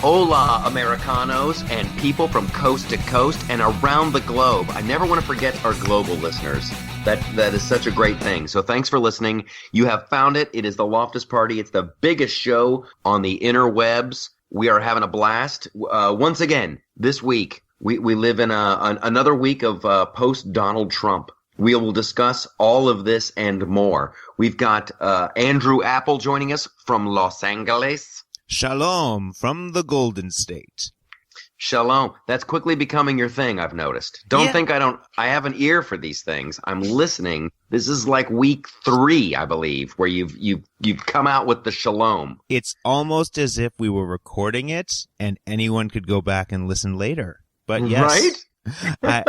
Hola, Americanos, and people from coast to coast and around the globe. I never want to forget our global listeners. That is such a great thing. So thanks for listening. You have found it. It is the Loftus Party. It's the biggest show on the interwebs. We are having a blast. Once again, this week, we live in another week of post-Donald Trump. We will discuss all of this and more. We've got Andrew Apple joining us from Los Angeles. Shalom from the Golden State. Shalom. That's quickly becoming your thing, I've noticed. Don't think I have an ear for these things. I'm listening. This is like week 3, I believe, where you've come out with the shalom. It's almost as if we were recording it and anyone could go back and listen later. But yes. Right?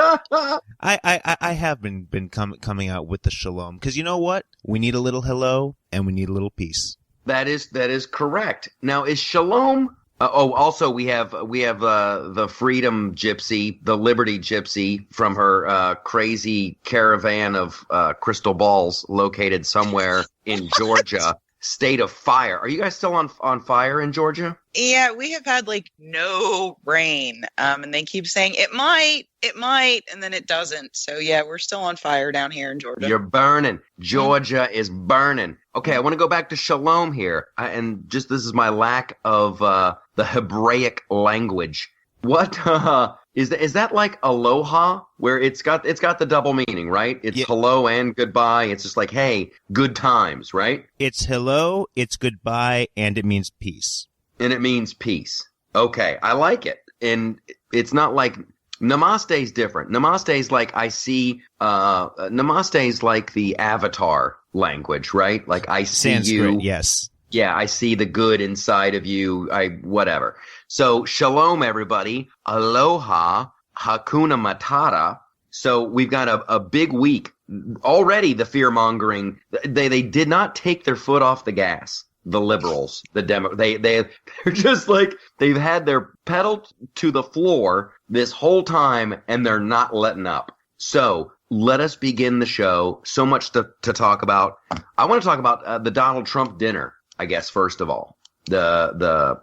I have been coming out with the shalom because you know what? We need a little hello and we need a little peace. That is correct. Now, is shalom? Also we have the Freedom Gypsy, the Liberty Gypsy from her crazy caravan of crystal balls located somewhere in Georgia. State of fire. Are you guys still on fire in Georgia? Yeah, we have had no rain, and they keep saying it might, and then it doesn't. So yeah, we're still on fire down here in Georgia. You're burning. Georgia is burning. Okay, I want to go back to shalom here, and just this is my lack of the Hebraic language. What is that like aloha, where it's got the double meaning, right? It's hello and goodbye. It's just like, hey, good times, right? It's hello, it's goodbye, and it means peace. And it means peace. Okay, I like it. And it's not like namaste is different. Namaste is like I see. Namaste is like the Avatar language, right? Like I see Sanskrit, you. Yes. Yeah, I see the good inside of you. Whatever. So shalom, everybody. Aloha, hakuna matata. So we've got a big week already. The fear mongering. They did not take their foot off the gas. The liberals, they're just like they've had their pedal to the floor this whole time, and they're not letting up. So let us begin the show. So much to talk about. I want to talk about the Donald Trump dinner. I guess first of all, the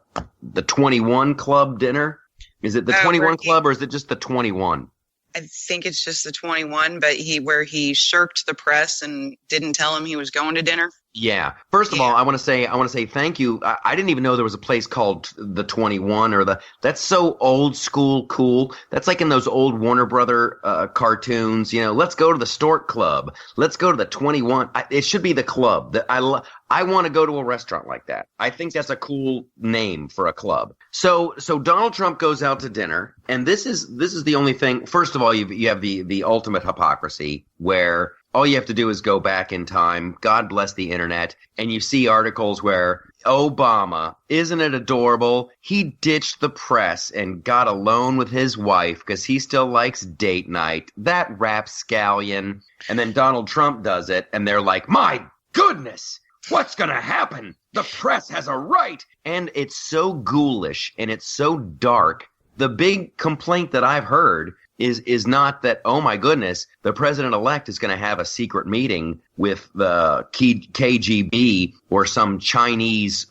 21 Club dinner. Is it the 21 Club or is it just the 21? I think it's just the 21, but where he shirked the press and didn't tell him he was going to dinner. Yeah. First of all, I want to say thank you. I didn't even know there was a place called the 21 or that's so old school cool. That's like in those old Warner Brother cartoons, let's go to the Stork Club. Let's go to the 21. It should be the club. I want to go to a restaurant like that. I think that's a cool name for a club. So Donald Trump goes out to dinner, and this is the only thing. First of all, you have the ultimate hypocrisy where all you have to do is go back in time. God bless the internet. And you see articles where Obama, isn't it adorable? He ditched the press and got alone with his wife because he still likes date night. That rapscallion. And then Donald Trump does it, and they're like, my goodness, what's going to happen? The press has a right. And it's so ghoulish and it's so dark. The big complaint that I've heard is not that, oh my goodness, the president-elect is going to have a secret meeting with the KGB or some Chinese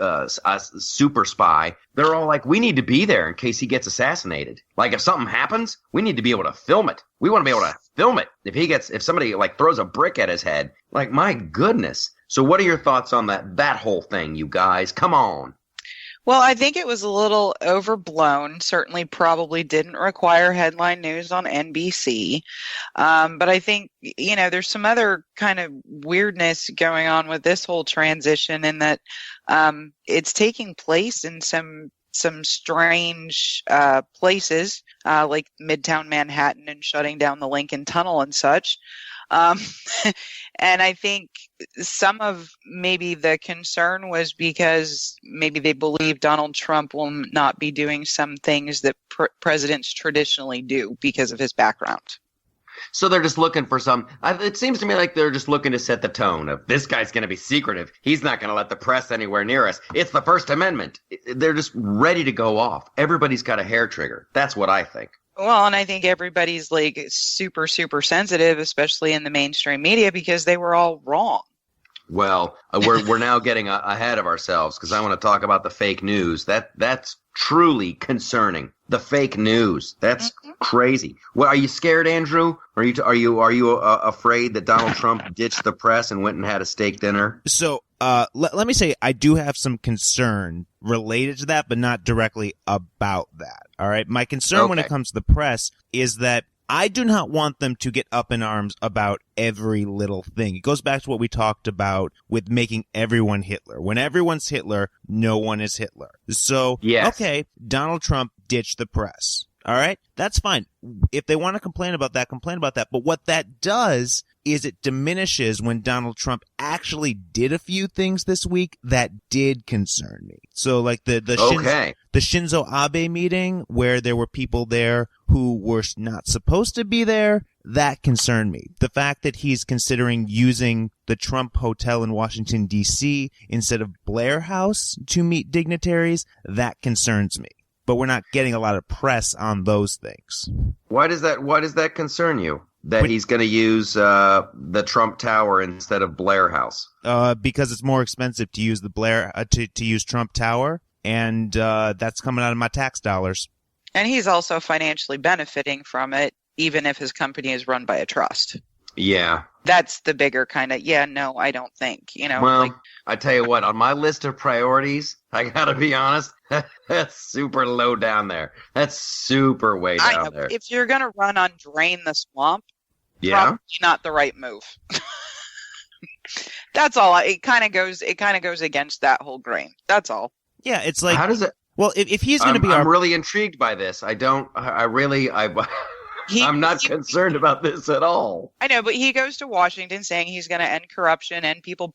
super spy. They're all like, we need to be there in case he gets assassinated. Like if something happens, we need to be able to film it. We want to be able to film it. If somebody throws a brick at his head, like my goodness. So what are your thoughts on that whole thing, you guys? Come on. Well, I think it was a little overblown. Certainly probably didn't require headline news on NBC. But I think, there's some other kind of weirdness going on with this whole transition in that it's taking place in some strange places like Midtown Manhattan and shutting down the Lincoln Tunnel and such. And I think some of maybe the concern was because maybe they believe Donald Trump will not be doing some things that presidents traditionally do because of his background. So they're just looking for it seems to me like they're just looking to set the tone of this guy's going to be secretive. He's not going to let the press anywhere near us. It's the First Amendment. They're just ready to go off. Everybody's got a hair trigger. That's what I think. Well, and I think everybody's super, super sensitive, especially in the mainstream media, because they were all wrong. Well, we're now getting ahead of ourselves because I want to talk about the fake news. That's truly concerning. The fake news. That's crazy. Well, are you scared, Andrew? Are you afraid that Donald Trump ditched the press and went and had a steak dinner? So, let me say, I do have some concern related to that, but not directly about that. All right. My concern when it comes to the press is that I do not want them to get up in arms about every little thing. It goes back to what we talked about with making everyone Hitler. When everyone's Hitler, no one is Hitler. So, okay, Donald Trump ditched the press. All right? That's fine. If they want to complain about that, complain about that. But what that does is it diminishes when Donald Trump actually did a few things this week that did concern me. So like the Shinzo Abe meeting where there were people there who were not supposed to be there, that concerned me. The fact that he's considering using the Trump Hotel in Washington, D.C. instead of Blair House to meet dignitaries, that concerns me. But we're not getting a lot of press on those things. Why does that concern you? That he's going to use the Trump Tower instead of Blair House? Because it's more expensive to use the Blair to use Trump Tower, and that's coming out of my tax dollars. And he's also financially benefiting from it, even if his company is run by a trust. Yeah. That's the bigger kind of, I don't think, Well, I tell you what, on my list of priorities, I got to be honest, that's super low down there. That's super way down there. If you're going to run on Drain the Swamp, probably not the right move. That's all. It kind of goes against that whole grain. That's all. Yeah, it's like, how does it? Well, if he's going to be, I'm really intrigued by this. I'm not concerned about this at all. I know, but he goes to Washington saying he's going to end corruption and people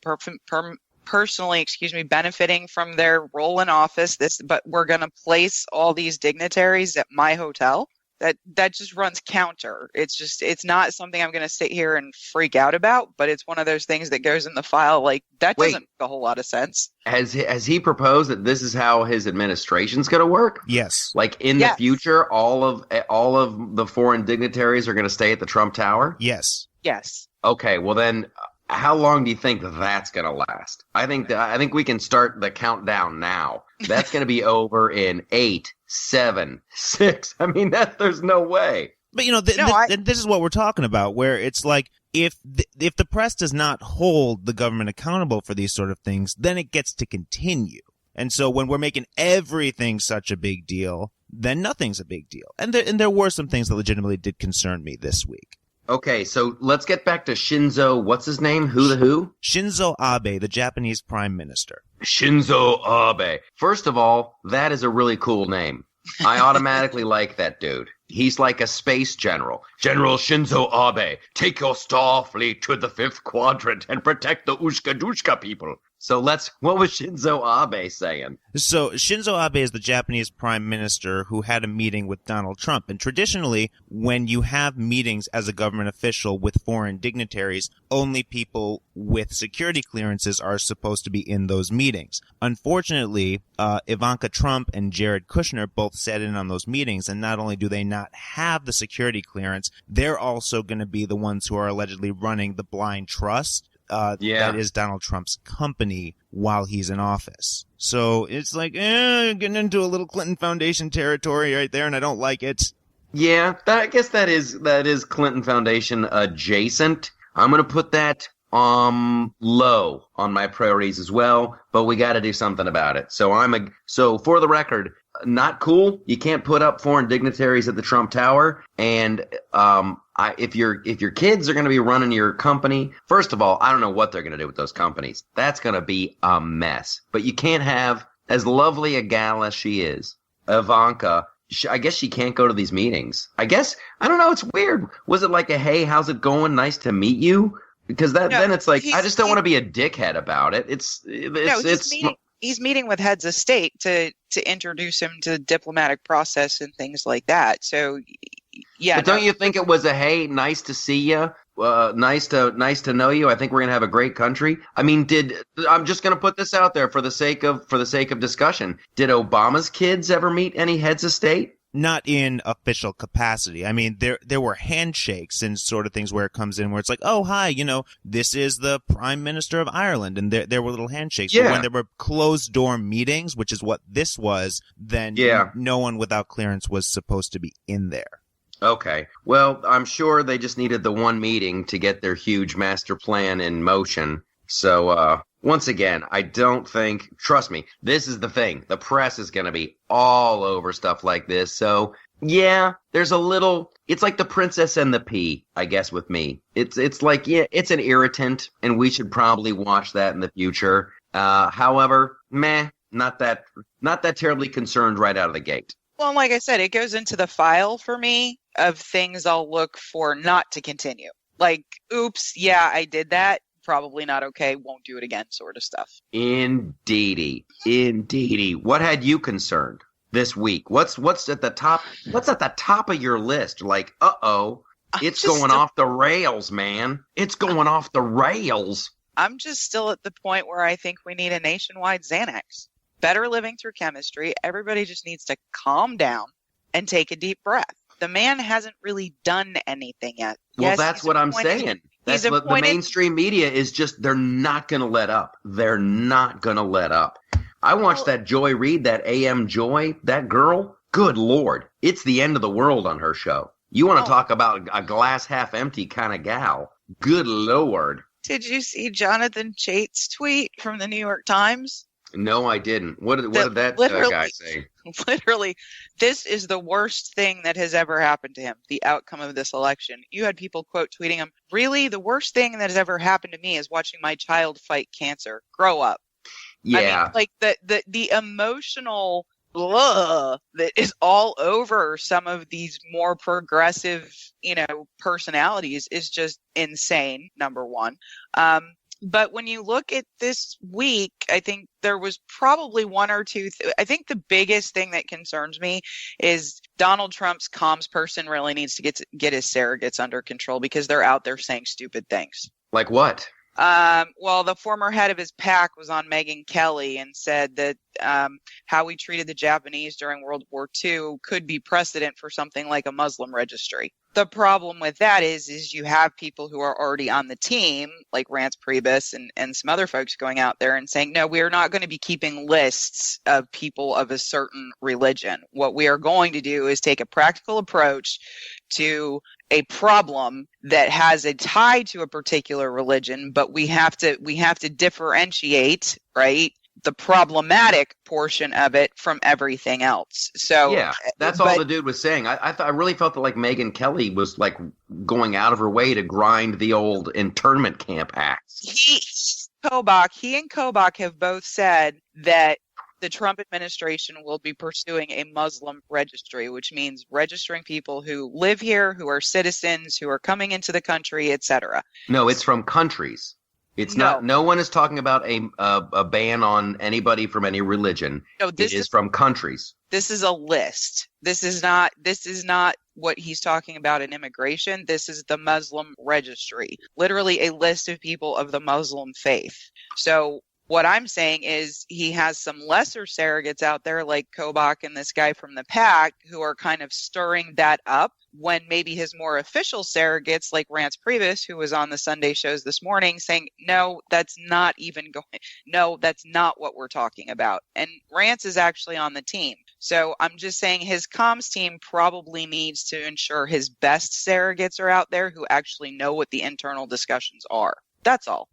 personally, benefiting from their role in office. But we're going to place all these dignitaries at my hotel. That just runs counter. It's not something I'm going to sit here and freak out about, but it's one of those things that goes in the file. Like, that doesn't make a whole lot of sense. Has he proposed that this is how his administration's going to work? Yes. Like in the future, all of the foreign dignitaries are going to stay at the Trump Tower? Yes. Yes. Okay, well then, how long do you think that's going to last? I think we can start the countdown now. That's going to be over in 8, 7, 6. I mean, there's no way. But this is what we're talking about, where it's like if the press does not hold the government accountable for these sort of things, then it gets to continue. And so when we're making everything such a big deal, then nothing's a big deal. And there were some things that legitimately did concern me this week. Okay, so let's get back to Shinzo. What's his name? Who? Shinzo Abe, the Japanese prime minister. Shinzo Abe. First of all, that is a really cool name. I automatically like that dude. He's like a space general. General Shinzo Abe, take your Starfleet to the 5th quadrant and protect the Ushka-dushka people. So what was Shinzo Abe saying? So Shinzo Abe is the Japanese prime minister who had a meeting with Donald Trump. And traditionally, when you have meetings as a government official with foreign dignitaries, only people with security clearances are supposed to be in those meetings. Unfortunately, Ivanka Trump and Jared Kushner both sat in on those meetings, and not only do they not have the security clearance, they're also going to be the ones who are allegedly running the blind trust. That is Donald Trump's company while he's in office. So it's like, getting into a little Clinton Foundation territory right there, and I don't like it. Yeah, I guess that is Clinton Foundation adjacent. I'm going to put that low on my priorities as well, but we got to do something about it. So for the record, not cool. You can't put up foreign dignitaries at the Trump Tower, and if your kids are going to be running your company, first of all, I don't know what they're going to do with those companies. That's going to be a mess. But you can't have, as lovely a gal as she is, Ivanka, I guess she can't go to these meetings. I don't know, it's weird. Was it like a, hey, how's it going? Nice to meet you? Because then it's like, I just don't want to be a dickhead about it. He's meeting with heads of state to introduce him to the diplomatic process and things like that. So, yeah. But don't you think it was a, hey, nice to see you? Nice to know you. I think we're gonna have a great country. I mean, I'm just gonna put this out there for the sake of discussion. Did Obama's kids ever meet any heads of state? not in official capacity. I mean, there were handshakes and sort of things where it comes in where it's like, oh, hi, this is the Prime Minister of Ireland. And there were little handshakes. Yeah. But when there were closed door meetings, which is what this was, then no one without clearance was supposed to be in there. Okay. Well, I'm sure they just needed the one meeting to get their huge master plan in motion. So, once again, I don't think, trust me, this is the thing. The press is going to be all over stuff like this. So, yeah, there's a little, it's like the Princess and the Pea, I guess, with me. It's like, yeah, it's an irritant, and we should probably watch that in the future. However, not that terribly concerned right out of the gate. Well, like I said, it goes into the file for me of things I'll look for not to continue. Like, oops, yeah, I did that. Probably not okay. Won't do it again, sort of stuff. Indeedy. What had you concerned this week? What's at the top? What's at the top of your list? Like, it's going off the rails, man. It's going off the rails. I'm just still at the point where I think we need a nationwide Xanax. Better living through chemistry. Everybody just needs to calm down and take a deep breath. The man hasn't really done anything yet. Well, yes, that's what I'm saying. That's what the mainstream media is just, they're not going to let up. They're not going to let up. I watched that Joy Reid, that AM Joy, that girl. Good Lord. It's the end of the world on her show. You want to talk about a glass half empty kind of gal. Good Lord. Did you see Jonathan Chait's tweet from the New York Times? No, I didn't. What did that guy say? Literally, this is the worst thing that has ever happened to him, the outcome of this election. You had people quote tweeting him, really, the worst thing that has ever happened to me is watching my child fight cancer. Grow up. Yeah. I mean, like the emotional blah that is all over some of these more progressive, personalities is just insane, number one. But when you look at this week, I think there was probably one or two. I think the biggest thing that concerns me is Donald Trump's comms person really needs to get his surrogates under control because they're out there saying stupid things. Like what? Well, the former head of his PAC was on Megyn Kelly and said that how we treated the Japanese during World War II could be precedent for something like a Muslim registry. The problem with that is you have people who are already on the team, like Rance Priebus and some other folks going out there and saying, no, we are not going to be keeping lists of people of a certain religion. What we are going to do is take a practical approach to a problem that has a tie to a particular religion, but we have to differentiate, right, the problematic portion of it from everything else. So yeah, that's all the dude was saying. I really felt that like Megyn Kelly was like going out of her way to grind the old internment camp axe. He and Kobach have both said that the Trump administration will be pursuing a Muslim registry, which means registering people who live here, who are citizens, who are coming into the country, etc. No, it's from countries. It's not. No one is talking about a ban on anybody from any religion. No, this is from countries. This is a list. This is not what he's talking about in immigration. This is the Muslim registry. Literally a list of people of the Muslim faith. So what I'm saying is he has some lesser surrogates out there like Kobach and this guy from the PAC who are kind of stirring that up when maybe his more official surrogates like Rance Priebus, who was on the Sunday shows this morning, saying, no, that's not what we're talking about. And Rance is actually on the team. So I'm just saying his comms team probably needs to ensure his best surrogates are out there who actually know what the internal discussions are. That's all.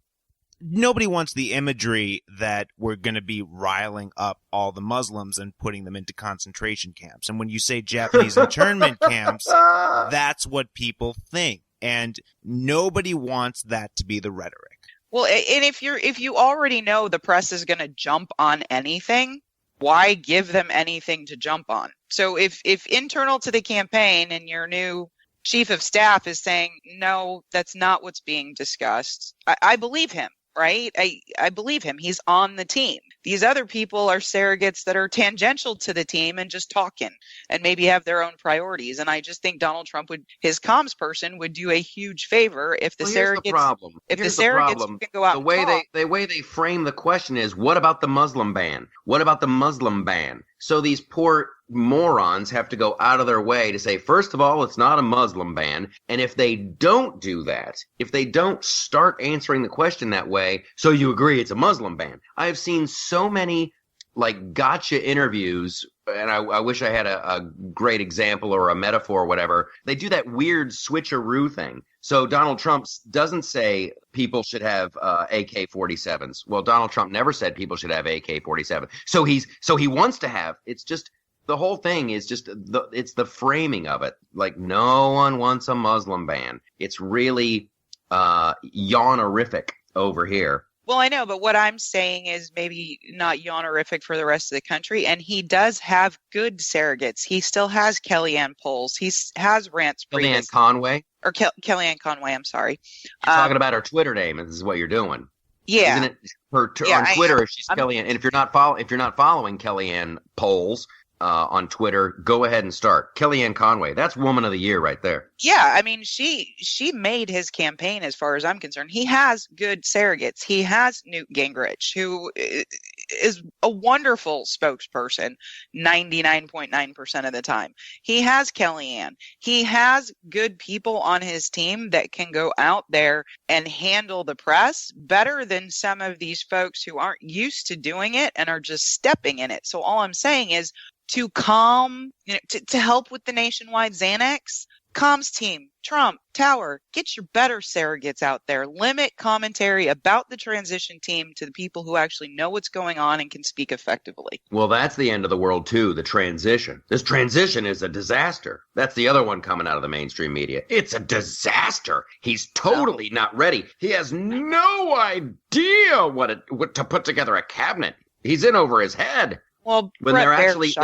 Nobody wants the imagery that we're going to be riling up all the Muslims and putting them into concentration camps. And when you say Japanese internment camps, that's what people think. And nobody wants that to be the rhetoric. Well, and if you already know the press is going to jump on anything, why give them anything to jump on? So if internal to the campaign and your new chief of staff is saying, no, that's not what's being discussed, I believe him. Right? I believe him. He's on the team. These other people are surrogates that are tangential to the team and just talking and maybe have their own priorities. And I just think Donald Trump his comms person would do a huge favor if the surrogates can go out the way they frame the question is, what about the Muslim ban? What about the Muslim ban? So these poor morons have to go out of their way to say, first of all, it's not a Muslim ban. And if they don't do that, if they don't start answering the question that way, so you agree it's a Muslim ban. I have seen so many like gotcha interviews, and I wish I had a great example or a metaphor or whatever. They do that weird switcheroo thing. So Donald Trump doesn't say people should have AK-47s. Well, Donald Trump never said people should have AK-47. So he wants to have. It's just the whole thing is just it's the framing of it. Like no one wants a Muslim ban. It's really yawnerific over here. Well, I know, but what I'm saying is maybe not yawnerific for the rest of the country. And he does have good surrogates. He still has Kellyanne Poles. He has Rance Kellyanne Conway? Or Kellyanne Conway, I'm sorry. You're talking about her Twitter name, and this is what you're doing. Yeah. Isn't it on Twitter, if she's Kellyanne, and if you're not following Kellyanne Poles on Twitter, go ahead and start. Kellyanne Conway, that's Woman of the Year right there. Yeah, I mean, she made his campaign as far as I'm concerned. He has good surrogates. He has Newt Gingrich, who is a wonderful spokesperson 99.9% of the time. He has Kellyanne. He has good people on his team that can go out there and handle the press better than some of these folks who aren't used to doing it and are just stepping in it. So all I'm saying is, to calm, to help with the nationwide Xanax, comms team, Trump, Tower, get your better surrogates out there. Limit commentary about the transition team to the people who actually know what's going on and can speak effectively. Well, that's the end of the world, too, the transition. This transition is a disaster. That's the other one coming out of the mainstream media. It's a disaster. He's totally not ready. He has no idea what to put together a cabinet. He's in over his head. Well, when they're actually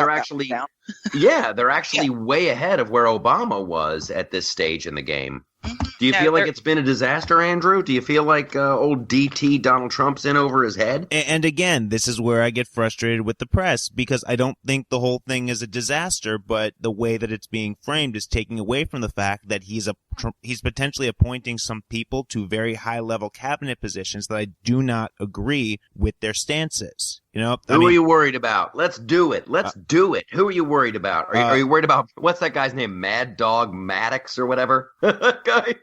way ahead of where Obama was at this stage in the game. Do you feel like it's been a disaster, Andrew? Do you feel like old DT Donald Trump's in over his head? And again, this is where I get frustrated with the press, because I don't think the whole thing is a disaster, but the way that it's being framed is taking away from the fact that he's potentially appointing some people to very high-level cabinet positions that I do not agree with their stances. Who are you worried about? Let's do it. Let's do it. Who are you worried about? Are you worried about, what's that guy's name? Mad Dog Maddox or whatever? Guy?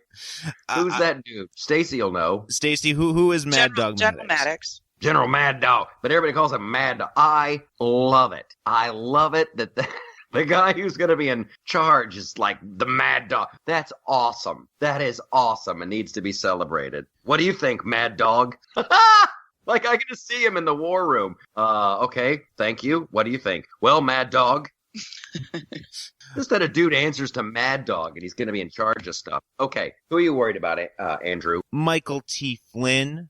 Who's that dude? Stacy will know. Stacy, who is Mad Dog General Maddox? General Mad Dog. But everybody calls him Mad Dog. I love it. I love it that the guy who's going to be in charge is like the Mad Dog. That's awesome. That is awesome and needs to be celebrated. What do you think, Mad Dog? Like, I get to see him in the war room. Okay, thank you. What do you think? Well, Mad Dog. Just that a dude answers to Mad Dog and he's going to be in charge of stuff. Okay, who are you worried about, Andrew? Michael T. Flynn.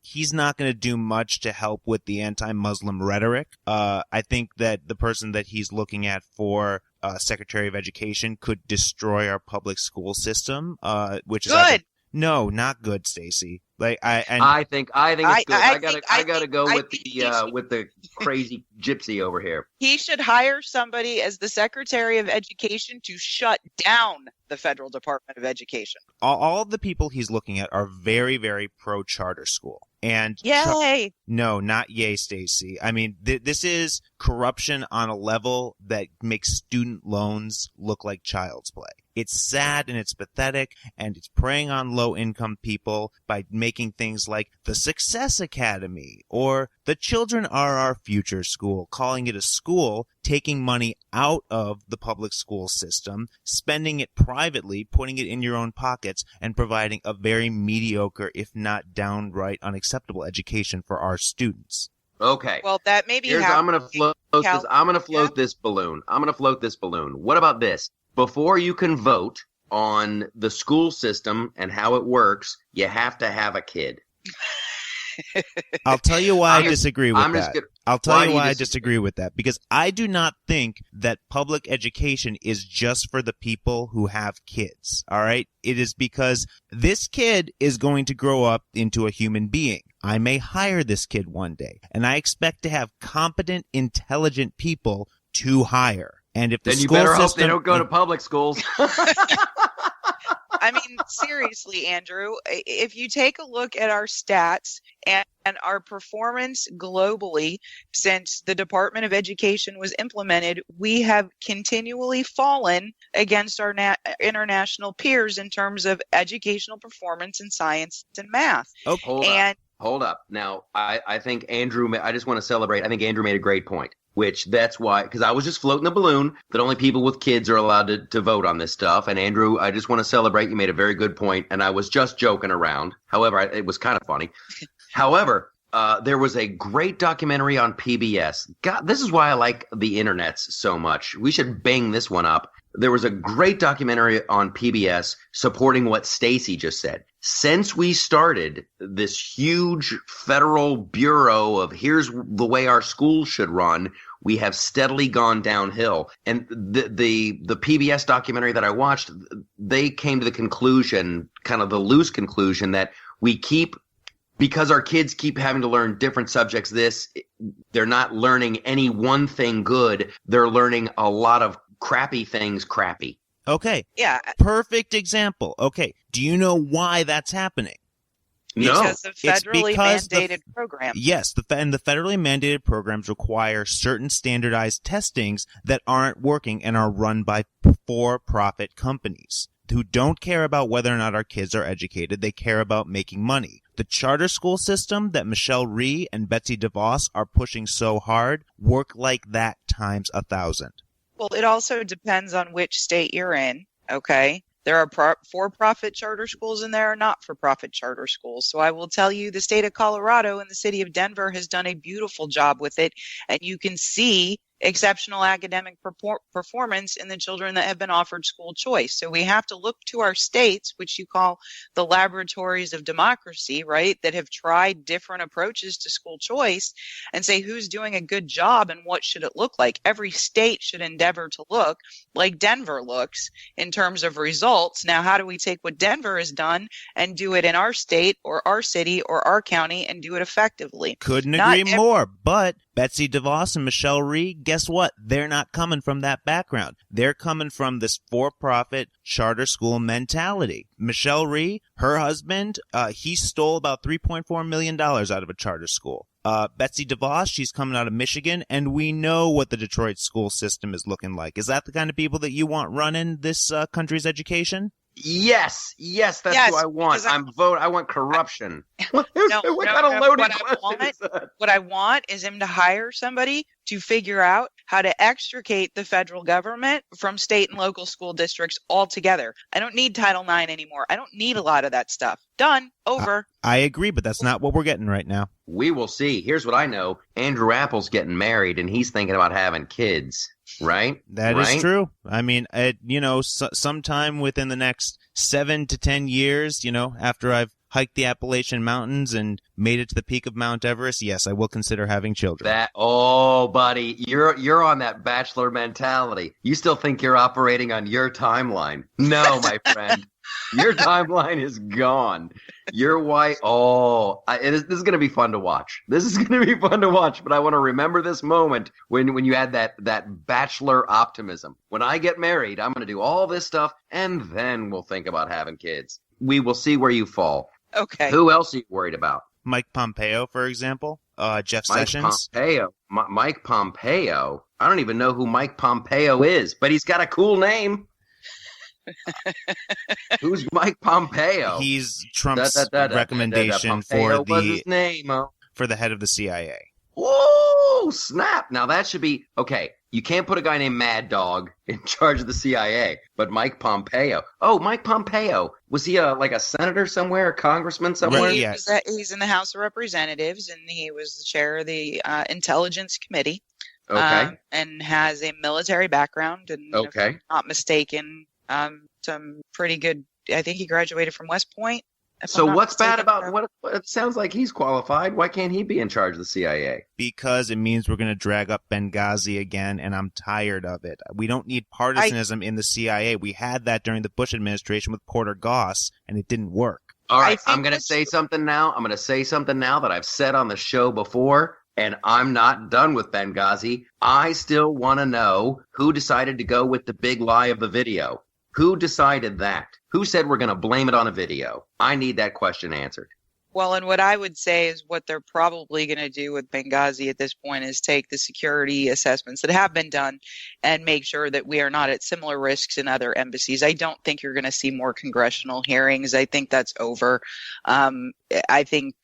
He's not going to do much to help with the anti-Muslim rhetoric. I think that the person that he's looking at for Secretary of Education could destroy our public school system, which is good. No, not good, Stacy. Like I think it's good. I gotta go with the crazy gypsy over here. He should hire somebody as the Secretary of Education to shut down the Federal Department of Education. All of the people he's looking at are very, very pro-charter school. And yay! No, not yay, Stacy. I mean, this is corruption on a level that makes student loans look like child's play. It's sad and it's pathetic, and it's preying on low-income people by making things like the Success Academy or the Children Are Our Future School, calling it a school, taking money out of the public school system, spending it privately, putting it in your own pockets, and providing a very mediocre, if not downright unacceptable education for our students. Okay. Well, that maybe I'm going to float this balloon. I'm going to float this balloon. What about this? Before you can vote on the school system and how it works, you have to have a kid. I'll tell you why I disagree with that. I'll tell you why I disagree with that. Because I do not think that public education is just for the people who have kids. All right? It is because this kid is going to grow up into a human being. I may hire this kid one day, and I expect to have competent, intelligent people to hire. And if the then you better hope they don't go to public schools. I mean, seriously, Andrew, if you take a look at our stats and our performance globally since the Department of Education was implemented, we have continually fallen against our international peers in terms of educational performance in science and math. Oh, hold up. Now, I think Andrew, I just want to celebrate. I think Andrew made a great point. Which that's why, because I was just floating the balloon that only people with kids are allowed to vote on this stuff. And Andrew, I just want to celebrate. You made a very good point, and I was just joking around. However, it was kind of funny. However, there was a great documentary on PBS. God, this is why I like the internets so much. We should bang this one up. There was a great documentary on PBS supporting what Stacy just said. Since we started this huge federal bureau of here's the way our schools should run, we have steadily gone downhill. And the PBS documentary that I watched, they came to the conclusion, kind of the loose conclusion, that because our kids keep having to learn different subjects, they're not learning any one thing good. They're learning a lot of crappy things crappy. Okay. Yeah. Perfect example. Okay. Do you know why that's happening? No. Because of federally mandated programs. Yes, and the federally mandated programs require certain standardized testings that aren't working and are run by for-profit companies who don't care about whether or not our kids are educated. They care about making money. The charter school system that Michelle Rhee and Betsy DeVos are pushing so hard work like that times 1,000. Well, it also depends on which state you're in, okay? There are for-profit charter schools and there are not-for-profit charter schools. So I will tell you the state of Colorado and the city of Denver has done a beautiful job with it, and you can see exceptional academic performance in the children that have been offered school choice. So we have to look to our states, which you call the laboratories of democracy, right, that have tried different approaches to school choice and say who's doing a good job and what should it look like. Every state should endeavor to look like Denver looks in terms of results. Now, how do we take what Denver has done and do it in our state or our city or our county and do it effectively? Couldn't agree more, but Betsy DeVos and Michelle Rhee, guess what? They're not coming from that background. They're coming from this for-profit charter school mentality. Michelle Rhee, her husband, he stole about $3.4 million out of a charter school. Betsy DeVos, she's coming out of Michigan, and we know what the Detroit school system is looking like. Is that the kind of people that you want running this country's education? Yes, that's who I want. I want corruption. What kind of loaded question is that? What I want is him to hire somebody to figure out how to extricate the federal government from state and local school districts altogether. I don't need Title IX anymore. I don't need a lot of that stuff. Done. Over. I agree, but that's not what we're getting right now. We will see. Here's what I know. Andrew Apple's getting married, and he's thinking about having kids. Right? That is true. I mean, sometime within the next 7 to 10 years, after I've hiked the Appalachian Mountains and made it to the peak of Mount Everest, yes, I will consider having children. Buddy, you're on that bachelor mentality. You still think you're operating on your timeline. No, my friend. Your timeline is gone. Your wife. This is going to be fun to watch. But I want to remember this moment when you had that bachelor optimism. When I get married, I'm going to do all this stuff, and then we'll think about having kids. We will see where you fall. Okay. Who else are you worried about? Mike Pompeo, for example. Jeff Sessions. Mike Pompeo. I don't even know who Mike Pompeo is, but he's got a cool name. Who's Mike Pompeo? He's Trump's recommendation for the head of the CIA. Whoa, snap. Now that should be okay. You can't put a guy named Mad Dog in charge of the CIA, but Mike Pompeo. Oh, Mike Pompeo. Was he like a senator somewhere, a congressman somewhere? Yes. He's in the House of Representatives, and he was the chair of the Intelligence Committee. Okay. And has a military background, and if I'm not mistaken, some pretty good. I think he graduated from West Point. So what's bad about what? It sounds like he's qualified. Why can't he be in charge of the CIA? Because it means we're going to drag up Benghazi again, and I'm tired of it. We don't need partisanism in the CIA. We had that during the Bush administration with Porter Goss, and it didn't work. All right, I'm going to say something now. That I've said on the show before, and I'm not done with Benghazi. I still want to know who decided to go with the big lie of the video. Who decided that? Who said we're going to blame it on a video? I need that question answered. Well, and what I would say is what they're probably going to do with Benghazi at this point is take the security assessments that have been done and make sure that we are not at similar risks in other embassies. I don't think you're going to see more congressional hearings. I think that's over. I think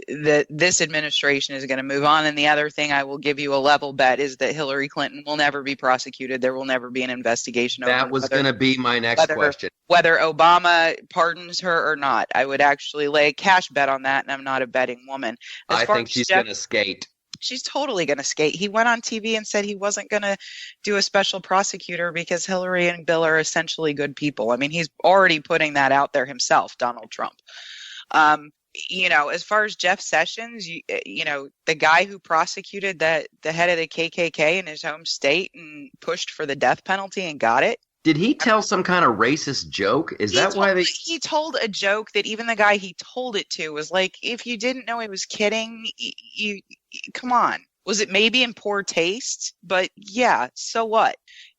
that this administration is going to move on. And the other thing I will give you a level bet is that Hillary Clinton will never be prosecuted. There will never be an investigation. That was going to be my next question. Whether Obama pardons her or not, I would actually lay a cash bet on that, and I'm not a betting woman. I think she's going to skate. She's totally going to skate. He went on TV and said he wasn't going to do a special prosecutor because Hillary and Bill are essentially good people. I mean, he's already putting that out there himself, Donald Trump. As far as Jeff Sessions, the guy who prosecuted the head of the KKK in his home state and pushed for the death penalty and got it. Did he tell some kind of racist joke? He told a joke that even the guy he told it to was like, if you didn't know he was kidding, you come on. Was it maybe in poor taste? But yeah, so what?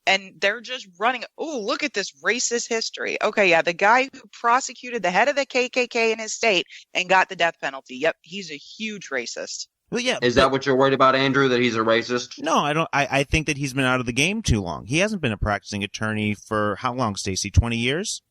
And they're just running, oh, look at this racist history. Okay, yeah, the guy who prosecuted the head of the KKK in his state and got the death penalty. Yep, he's a huge racist. Well, yeah. Is that what you're worried about, Andrew, that he's a racist? No, I don't. I think that he's been out of the game too long. He hasn't been a practicing attorney for how long, Stacey? 20 years?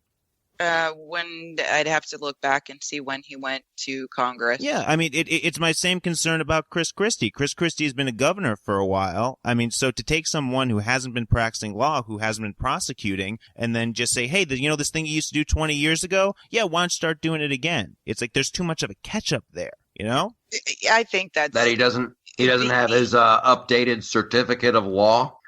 When I'd have to look back and see when he went to Congress. Yeah, I mean, it's my same concern about Chris Christie. Chris Christie has been a governor for a while. I mean, so to take someone who hasn't been practicing law, who hasn't been prosecuting, and then just say, hey, this thing you used to do 20 years ago? Yeah, why don't you start doing it again? It's like there's too much of a catch-up there, I think that he doesn't have his updated certificate of law.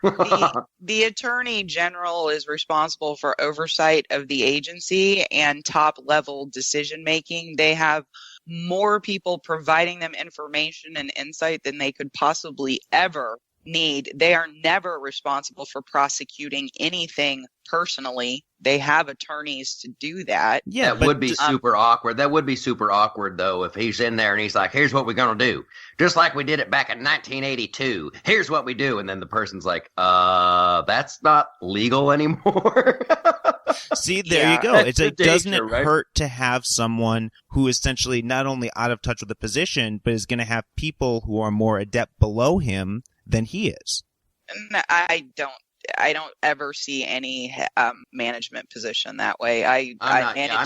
The Attorney General is responsible for oversight of the agency and top level decision making. They have more people providing them information and insight than they could possibly ever need. They are never responsible for prosecuting anything personally. They have attorneys to do that. Yeah, that would be super awkward. That would be super awkward, though, if he's in there and he's like, here's what we're going to do. Just like we did it back in 1982. Here's what we do. And then the person's like, that's not legal anymore. See, there you go. It's like, doesn't it hurt to have someone who is essentially not only out of touch with the position, but is going to have people who are more adept below him than he is? No, I don't ever see any management position that way. I'm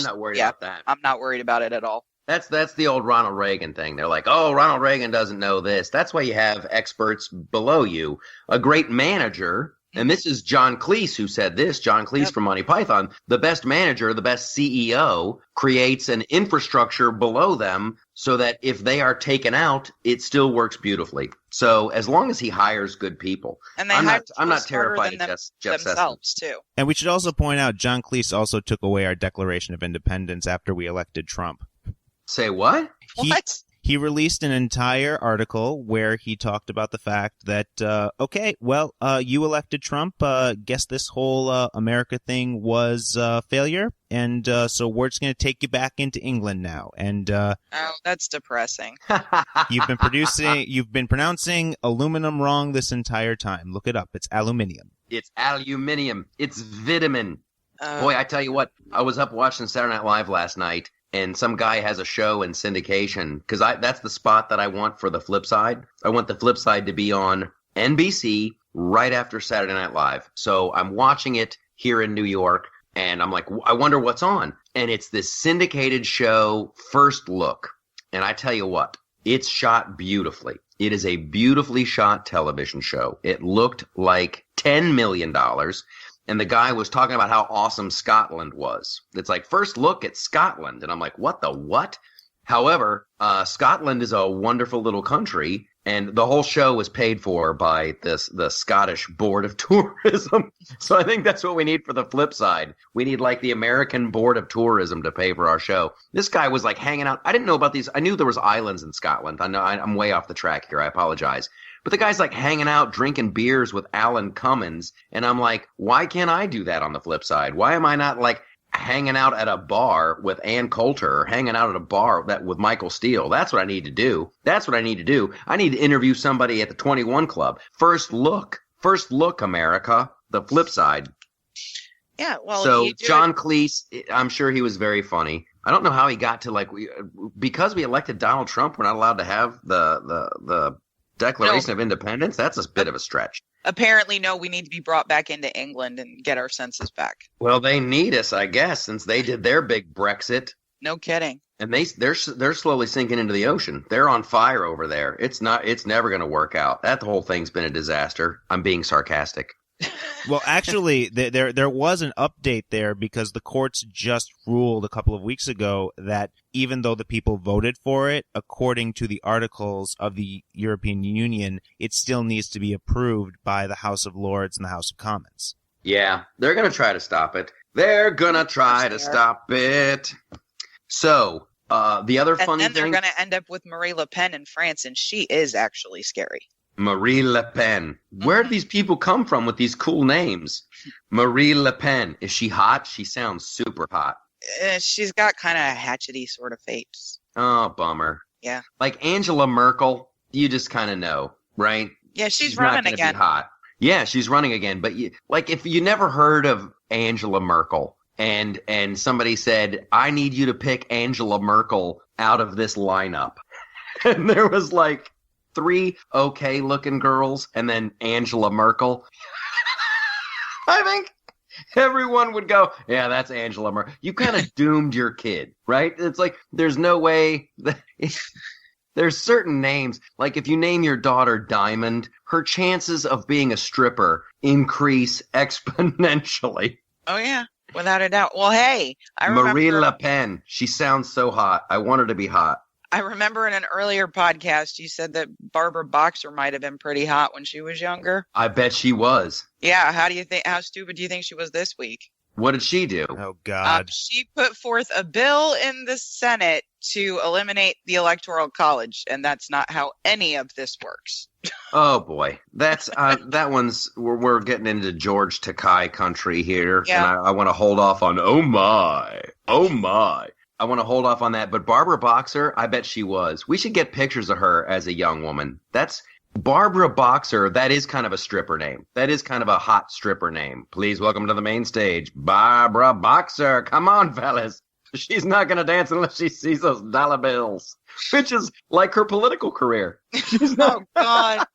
not worried about that. I'm not worried about it at all. That's the old Ronald Reagan thing. They're like, oh, Ronald Reagan doesn't know this. That's why you have experts below you. A great manager, and this is John Cleese who said this, John Cleese from Monty Python, the best manager, the best CEO creates an infrastructure below them so that if they are taken out, it still works beautifully. So as long as he hires good people, and I'm not terrified of Jeff themselves too. And we should also point out, John Cleese also took away our Declaration of Independence after we elected Trump. Say what? What? He released an entire article where he talked about the fact that, you elected Trump. Guess this whole America thing was a failure. And so we're just going to take you back into England now. And that's depressing. You've been pronouncing aluminum wrong this entire time. Look it up. It's aluminium. It's aluminium. It's vitamin. Boy, I tell you what, I was up watching Saturday Night Live last night. And some guy has a show in syndication because that's the spot that I want for the flip side. I want the flip side to be on NBC right after Saturday Night Live. So I'm watching it here in New York, and I'm like, I wonder what's on. And it's this syndicated show, First Look. And I tell you what, it's shot beautifully. It is a beautifully shot television show. It looked like $10 million. And the guy was talking about how awesome Scotland was. It's like, first look at Scotland. And I'm like, what the what? However, Scotland is a wonderful little country, and the whole show was paid for by the Scottish Board of Tourism. So I think that's what we need for the flip side. We need like the American Board of Tourism to pay for our show. This guy was like hanging out. I didn't know about these. I knew there was islands in Scotland. I know I'm way off the track here. I apologize. But the guy's like hanging out, drinking beers with Alan Cummins. And I'm like, why can't I do that on the flip side? Why am I not like hanging out at a bar with Ann Coulter or hanging out at a bar with Michael Steele? That's what I need to do. I need to interview somebody at the 21 Club. First look, America, the flip side. Yeah, well, So John Cleese, I'm sure he was very funny. I don't know how he got to because we elected Donald Trump, we're not allowed to have the Declaration of Independence. That's a bit of a stretch. Apparently, no, we need to be brought back into England and get our senses back. Well, they need us, I guess, since they did their big Brexit. No kidding. And they're slowly sinking into the ocean. They're on fire over there. It's never going to work out. That whole thing's been a disaster. I'm being sarcastic. Well, actually, there was an update there because the courts just ruled a couple of weeks ago that even though the people voted for it, according to the articles of the European Union, it still needs to be approved by the House of Lords and the House of Commons. Yeah, they're going to try to stop it. They're going to try to stop it. So, the other funny thing... And then they're going to end up with Marie Le Pen in France, and she is actually scary. Marie Le Pen. Where do these people come from with these cool names? Marie Le Pen. Is she hot? She sounds super hot. She's got kind of a hatchety sort of face. Oh, bummer. Yeah. Like Angela Merkel, you just kind of know, right? Yeah, she's running not again. Be hot. Yeah, she's running again. But if you never heard of Angela Merkel and somebody said, I need you to pick Angela Merkel out of this lineup. And there was 3 okay-looking girls, and then Angela Merkel. I think everyone would go, yeah, that's Angela Merkel. You kind of doomed your kid, right? It's there's no way. There's certain names, if you name your daughter Diamond, her chances of being a stripper increase exponentially. Oh, yeah, without a doubt. Well, hey, I remember... Marie Le Pen. She sounds so hot. I want her to be hot. I remember in an earlier podcast you said that Barbara Boxer might have been pretty hot when she was younger. I bet she was. Yeah, how stupid do you think she was this week? What did she do? Oh, God. She put forth a bill in the Senate to eliminate the Electoral College, and that's not how any of this works. Oh, boy. That's that one's we're getting into George Takei country here, yeah. And I want to hold off on oh my. I want to hold off on that, but Barbara Boxer, I bet she was. We should get pictures of her as a young woman. That's Barbara Boxer. That is kind of a stripper name. That is kind of a hot stripper name. Please welcome to the main stage, Barbara Boxer. Come on, fellas. She's not going to dance unless she sees those dollar bills, which is like her political career. She's not. Oh, God.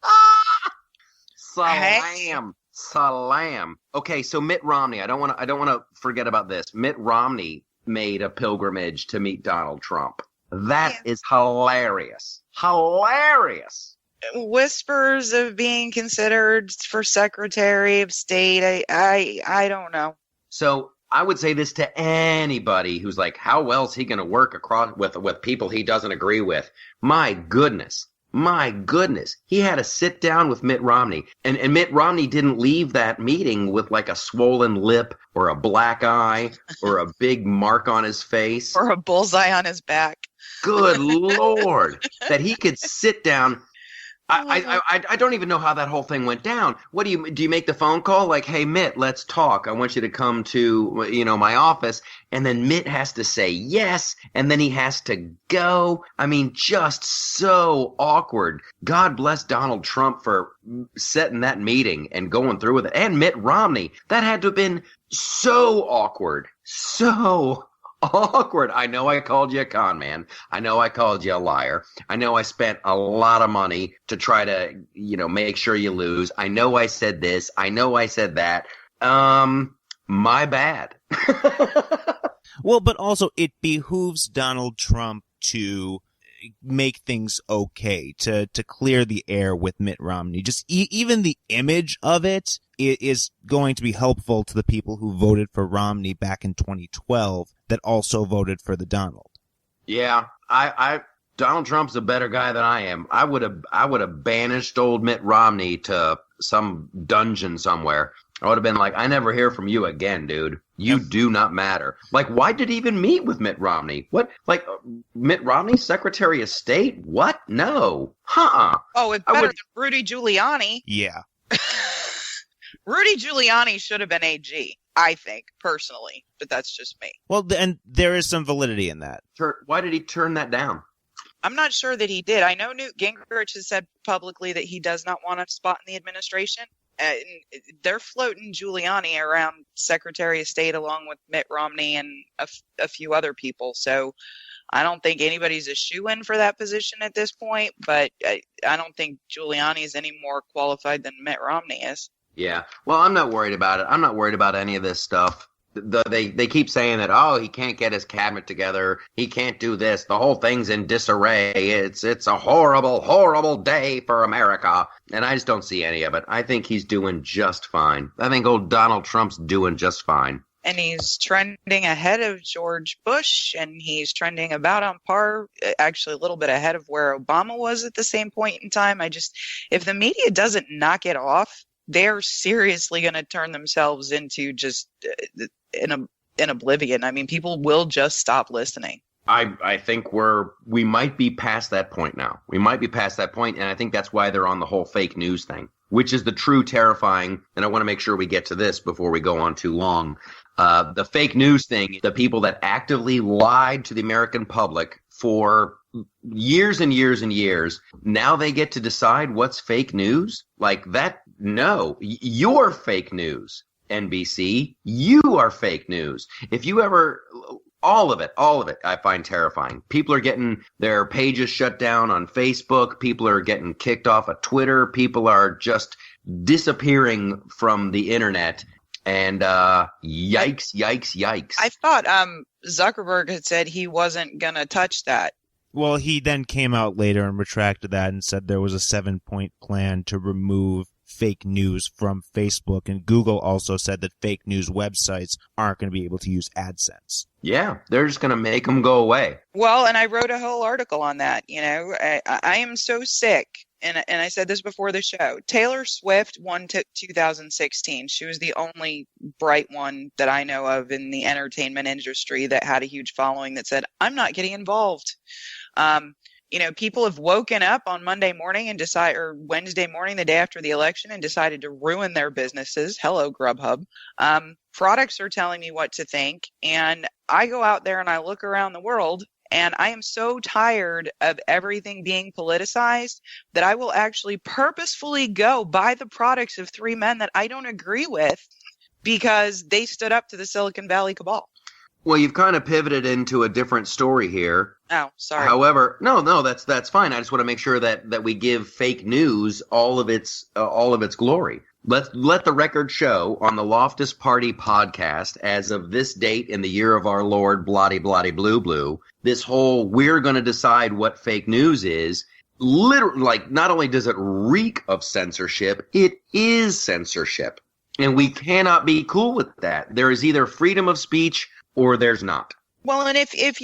Salam. Okay, so Mitt Romney. I don't want to forget about this. Mitt Romney made a pilgrimage to meet Donald Trump. That is hilarious. Hilarious. Whispers of being considered for Secretary of State. I don't know. So I would say this to anybody who's how well is he going to work across with people he doesn't agree with? My goodness. He had to sit down with Mitt Romney. And Mitt Romney didn't leave that meeting with a swollen lip or a black eye or a big mark on his face. Or a bullseye on his back. Good Lord. That he could sit down. I don't even know how that whole thing went down. What do you make the phone call? Hey, Mitt, let's talk. I want you to come to, my office. And then Mitt has to say yes. And then he has to go. I mean, just so awkward. God bless Donald Trump for setting that meeting and going through with it. And Mitt Romney. That had to have been so awkward. So awkward. I know I called you a con man. I know I called you a liar. I know I spent a lot of money to try to, make sure you lose. I know I said this. I know I said that. My bad. Well, but also it behooves Donald Trump to make things okay, to clear the air with Mitt Romney. Just even the image of it is going to be helpful to the people who voted for Romney back in 2012 that also voted for the Donald. Yeah, Donald Trump's a better guy than I am. I would have banished old Mitt Romney to some dungeon somewhere. I would have been I never hear from you again, dude. You do not matter. Why did he even meet with Mitt Romney? What? Mitt Romney, Secretary of State? What? No. Oh, it's better than Rudy Giuliani. Yeah. Rudy Giuliani should have been AG, I think, personally. But that's just me. Well, and there is some validity in that. Why did he turn that down? I'm not sure that he did. I know Newt Gingrich has said publicly that he does not want a spot in the administration. they're floating Giuliani around Secretary of State along with Mitt Romney and a few other people. So I don't think anybody's a shoo-in for that position at this point, but I don't think Giuliani is any more qualified than Mitt Romney is. Yeah. Well, I'm not worried about it. I'm not worried about any of this stuff. They keep saying that, oh, he can't get his cabinet together. He can't do this. The whole thing's in disarray. It's a horrible, horrible day for America. And I just don't see any of it. I think he's doing just fine. I think old Donald Trump's doing just fine. And he's trending ahead of George Bush, and he's trending about on par, actually a little bit ahead of where Obama was at the same point in time. If the media doesn't knock it off, they're seriously going to turn themselves into just in oblivion. I mean, people will just stop listening. I think we might be past that point now. We might be past that point, and I think that's why they're on the whole fake news thing, which is the true terrifying, and I want to make sure we get to this before we go on too long. The fake news thing, the people that actively lied to the American public for years and years and years, now they get to decide what's fake news? Like that? No, you're fake news. NBC, you are fake news. If you ever, all of it, I find terrifying. People are getting their pages shut down on Facebook. People are getting kicked off of Twitter. People are just disappearing from the internet. And yikes. I thought Zuckerberg had said he wasn't going to touch that. Well, he then came out later and retracted that and said there was a 7-point plan to remove fake news from Facebook. And Google also said that fake news websites aren't going to be able to use AdSense. Yeah, they're just going to make them go away. Well, and I wrote a whole article on that. You know, I am so sick. And I said this before the show. Taylor Swift won 2016. She was the only bright one that I know of in the entertainment industry that had a huge following that said, I'm not getting involved. You know, people have woken up on Monday morning and or Wednesday morning, the day after the election, and decided to ruin their businesses. Hello, Grubhub. Products are telling me what to think. And I go out there and I look around the world, and I am so tired of everything being politicized that I will actually purposefully go buy the products of 3 men that I don't agree with because they stood up to the Silicon Valley cabal. Well, you've kind of pivoted into a different story here. Oh, sorry. However, no, that's fine. I just want to make sure that we give fake news all of its glory. Let the record show on the Loftus Party podcast, as of this date in the year of our Lord, bloody blue blue, this whole we're going to decide what fake news is. Literally, like, not only does it reek of censorship, it is censorship, and we cannot be cool with that. There is either freedom of speech or there's not. Well, and if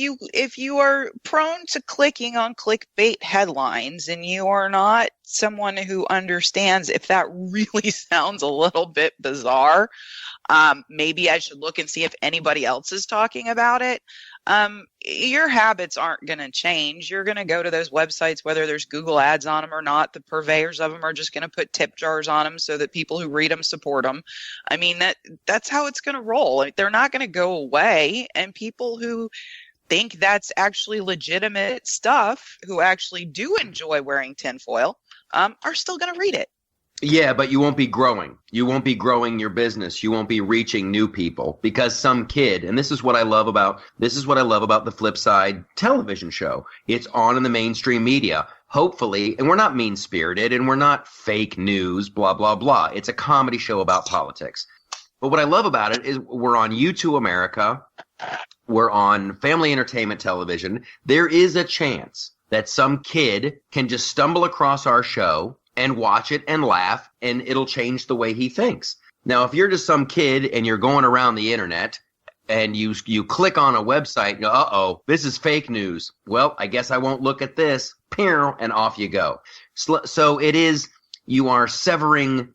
you are prone to clicking on clickbait headlines and you are not someone who understands if that really sounds a little bit bizarre, maybe I should look and see if anybody else is talking about it. Your habits aren't going to change. You're going to go to those websites, whether there's Google ads on them or not. The purveyors of them are just going to put tip jars on them so that people who read them support them. I mean, that's how it's going to roll. Like, they're not going to go away. And people who think that's actually legitimate stuff, who actually do enjoy wearing tinfoil, are still going to read it. Yeah, but you won't be growing. You won't be growing your business. You won't be reaching new people because some kid, and this is what I love about the Flip Side television show. It's on in the mainstream media. Hopefully, and we're not mean-spirited and we're not fake news, blah, blah, blah. It's a comedy show about politics. But what I love about it is we're on U2 America. We're on family entertainment television. There is a chance that some kid can just stumble across our show and watch it and laugh, and it'll change the way he thinks. Now, if you're just some kid and you're going around the internet and you click on a website and go, uh-oh, this is fake news. Well, I guess I won't look at this. And off you go. So it is, you are severing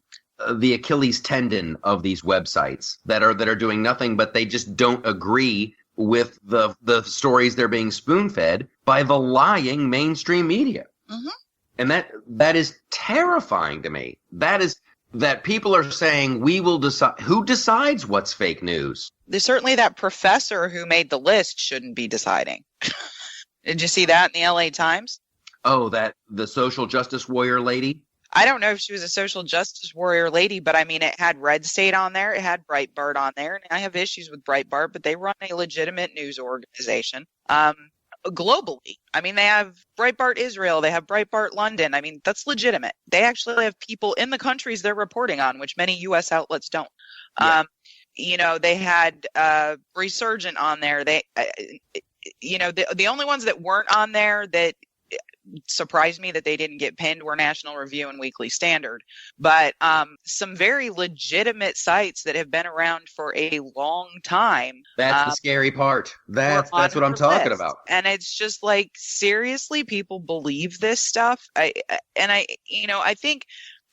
the Achilles tendon of these websites that are doing nothing, but they just don't agree with the stories they're being spoon-fed by the lying mainstream media. Mm-hmm. And that is terrifying to me. That people are saying we will decide. Who decides what's fake news? There's certainly that professor who made the list shouldn't be deciding. Did you see that in the LA Times? Oh, the social justice warrior lady? I don't know if she was a social justice warrior lady, but I mean, it had Red State on there. It had Breitbart on there. And I have issues with Breitbart, but they run a legitimate news organization. Globally. I mean, they have Breitbart Israel. They have Breitbart London. I mean, that's legitimate. They actually have people in the countries they're reporting on, which many U.S. outlets don't. Yeah. They had Resurgent on there. They, the only ones that weren't on there that surprised me that they didn't get pinned were National Review and Weekly Standard. But some very legitimate sites that have been around for a long time. That's the scary part. That's what I'm talking about. And it's just like, seriously, people believe this stuff. I think,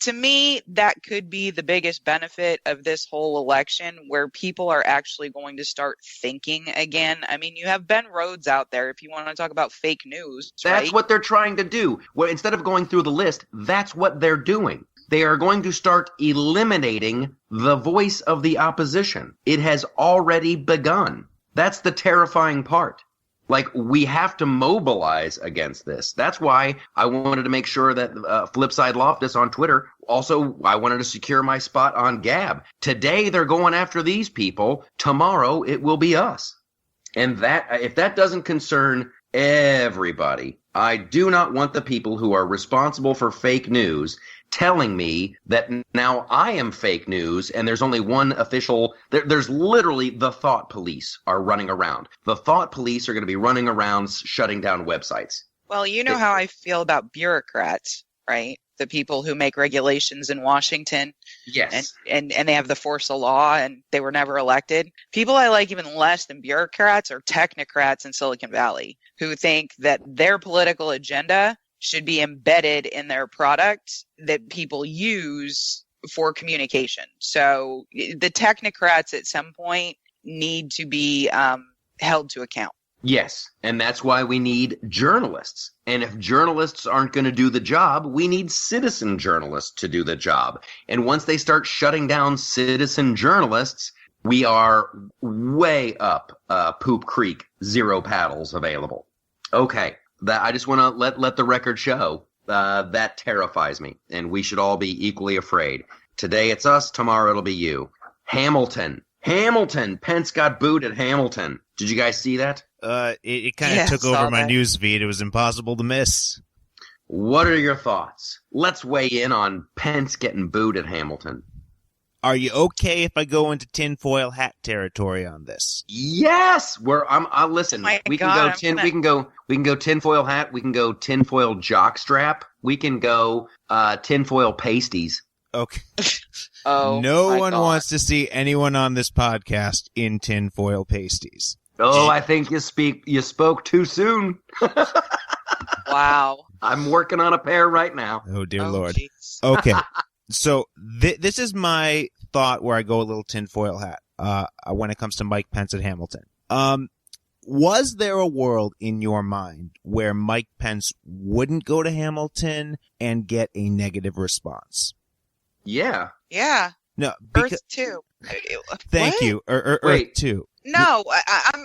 to me, that could be the biggest benefit of this whole election, where people are actually going to start thinking again. I mean, you have Ben Rhodes out there, if you want to talk about fake news. That's right? what they're trying to do. Well, instead of going through the list, that's what they're doing. They are going to start eliminating the voice of the opposition. It has already begun. That's the terrifying part. Like, we have to mobilize against this. That's why I wanted to make sure that Flipside Loftus on Twitter, also, I wanted to secure my spot on Gab. Today, they're going after these people. Tomorrow, it will be us. And that, if that doesn't concern everybody, I do not want the people who are responsible for fake news telling me that now I am fake news and there's only one official. There's literally the thought police are running around. The thought police are going to be running around shutting down websites. Well, you know how I feel about bureaucrats, right? The people who make regulations in Washington. Yes. And they have the force of law and they were never elected. People I like even less than bureaucrats are technocrats in Silicon Valley who think that their political agenda should be embedded in their product that people use for communication. So the technocrats at some point need to be held to account. Yes, and that's why we need journalists. And if journalists aren't going to do the job, we need citizen journalists to do the job. And once they start shutting down citizen journalists, we are way up Poop Creek, 0 paddles available. Okay. That I just want to let the record show that terrifies me, and we should all be equally afraid. Today it's us, tomorrow it'll be you. Hamilton. Pence got booed at Hamilton. Did you guys see that? It kind of took over my news feed. It was impossible to miss. What are your thoughts? Let's weigh in on Pence getting booed at Hamilton. Are you okay if I go into tinfoil hat territory on this? Yes, listen. We can go tinfoil hat. We can go tinfoil jockstrap. We can go tinfoil pasties. Okay. No one wants to see anyone on this podcast in tinfoil pasties. Oh, I think you spoke too soon. Wow. I'm working on a pair right now. Oh dear Lord. Geez. Okay. So this is my thought where I go a little tinfoil hat when it comes to Mike Pence at Hamilton. Was there a world in your mind where Mike Pence wouldn't go to Hamilton and get a negative response? Yeah. Yeah. No. Earth 2. Thank you. Earth 2. No,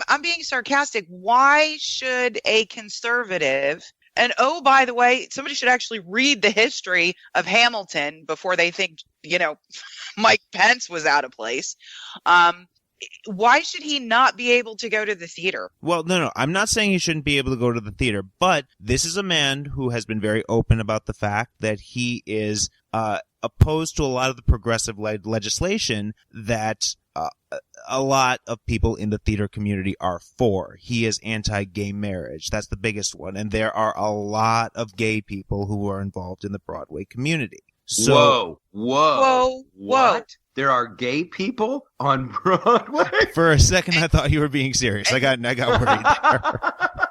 I'm being sarcastic. Why should a conservative... And oh, by the way, somebody should actually read the history of Hamilton before they think, Mike Pence was out of place. Why should he not be able to go to the theater? Well, no. I'm not saying he shouldn't be able to go to the theater, but this is a man who has been very open about the fact that he is opposed to a lot of the progressive legislation that a lot of people in the theater community are for. He is anti-gay marriage. That's the biggest one. And there are a lot of gay people who are involved in the Broadway community. So, Whoa. What? There are gay people on Broadway? For a second, I thought you were being serious. I got worried there.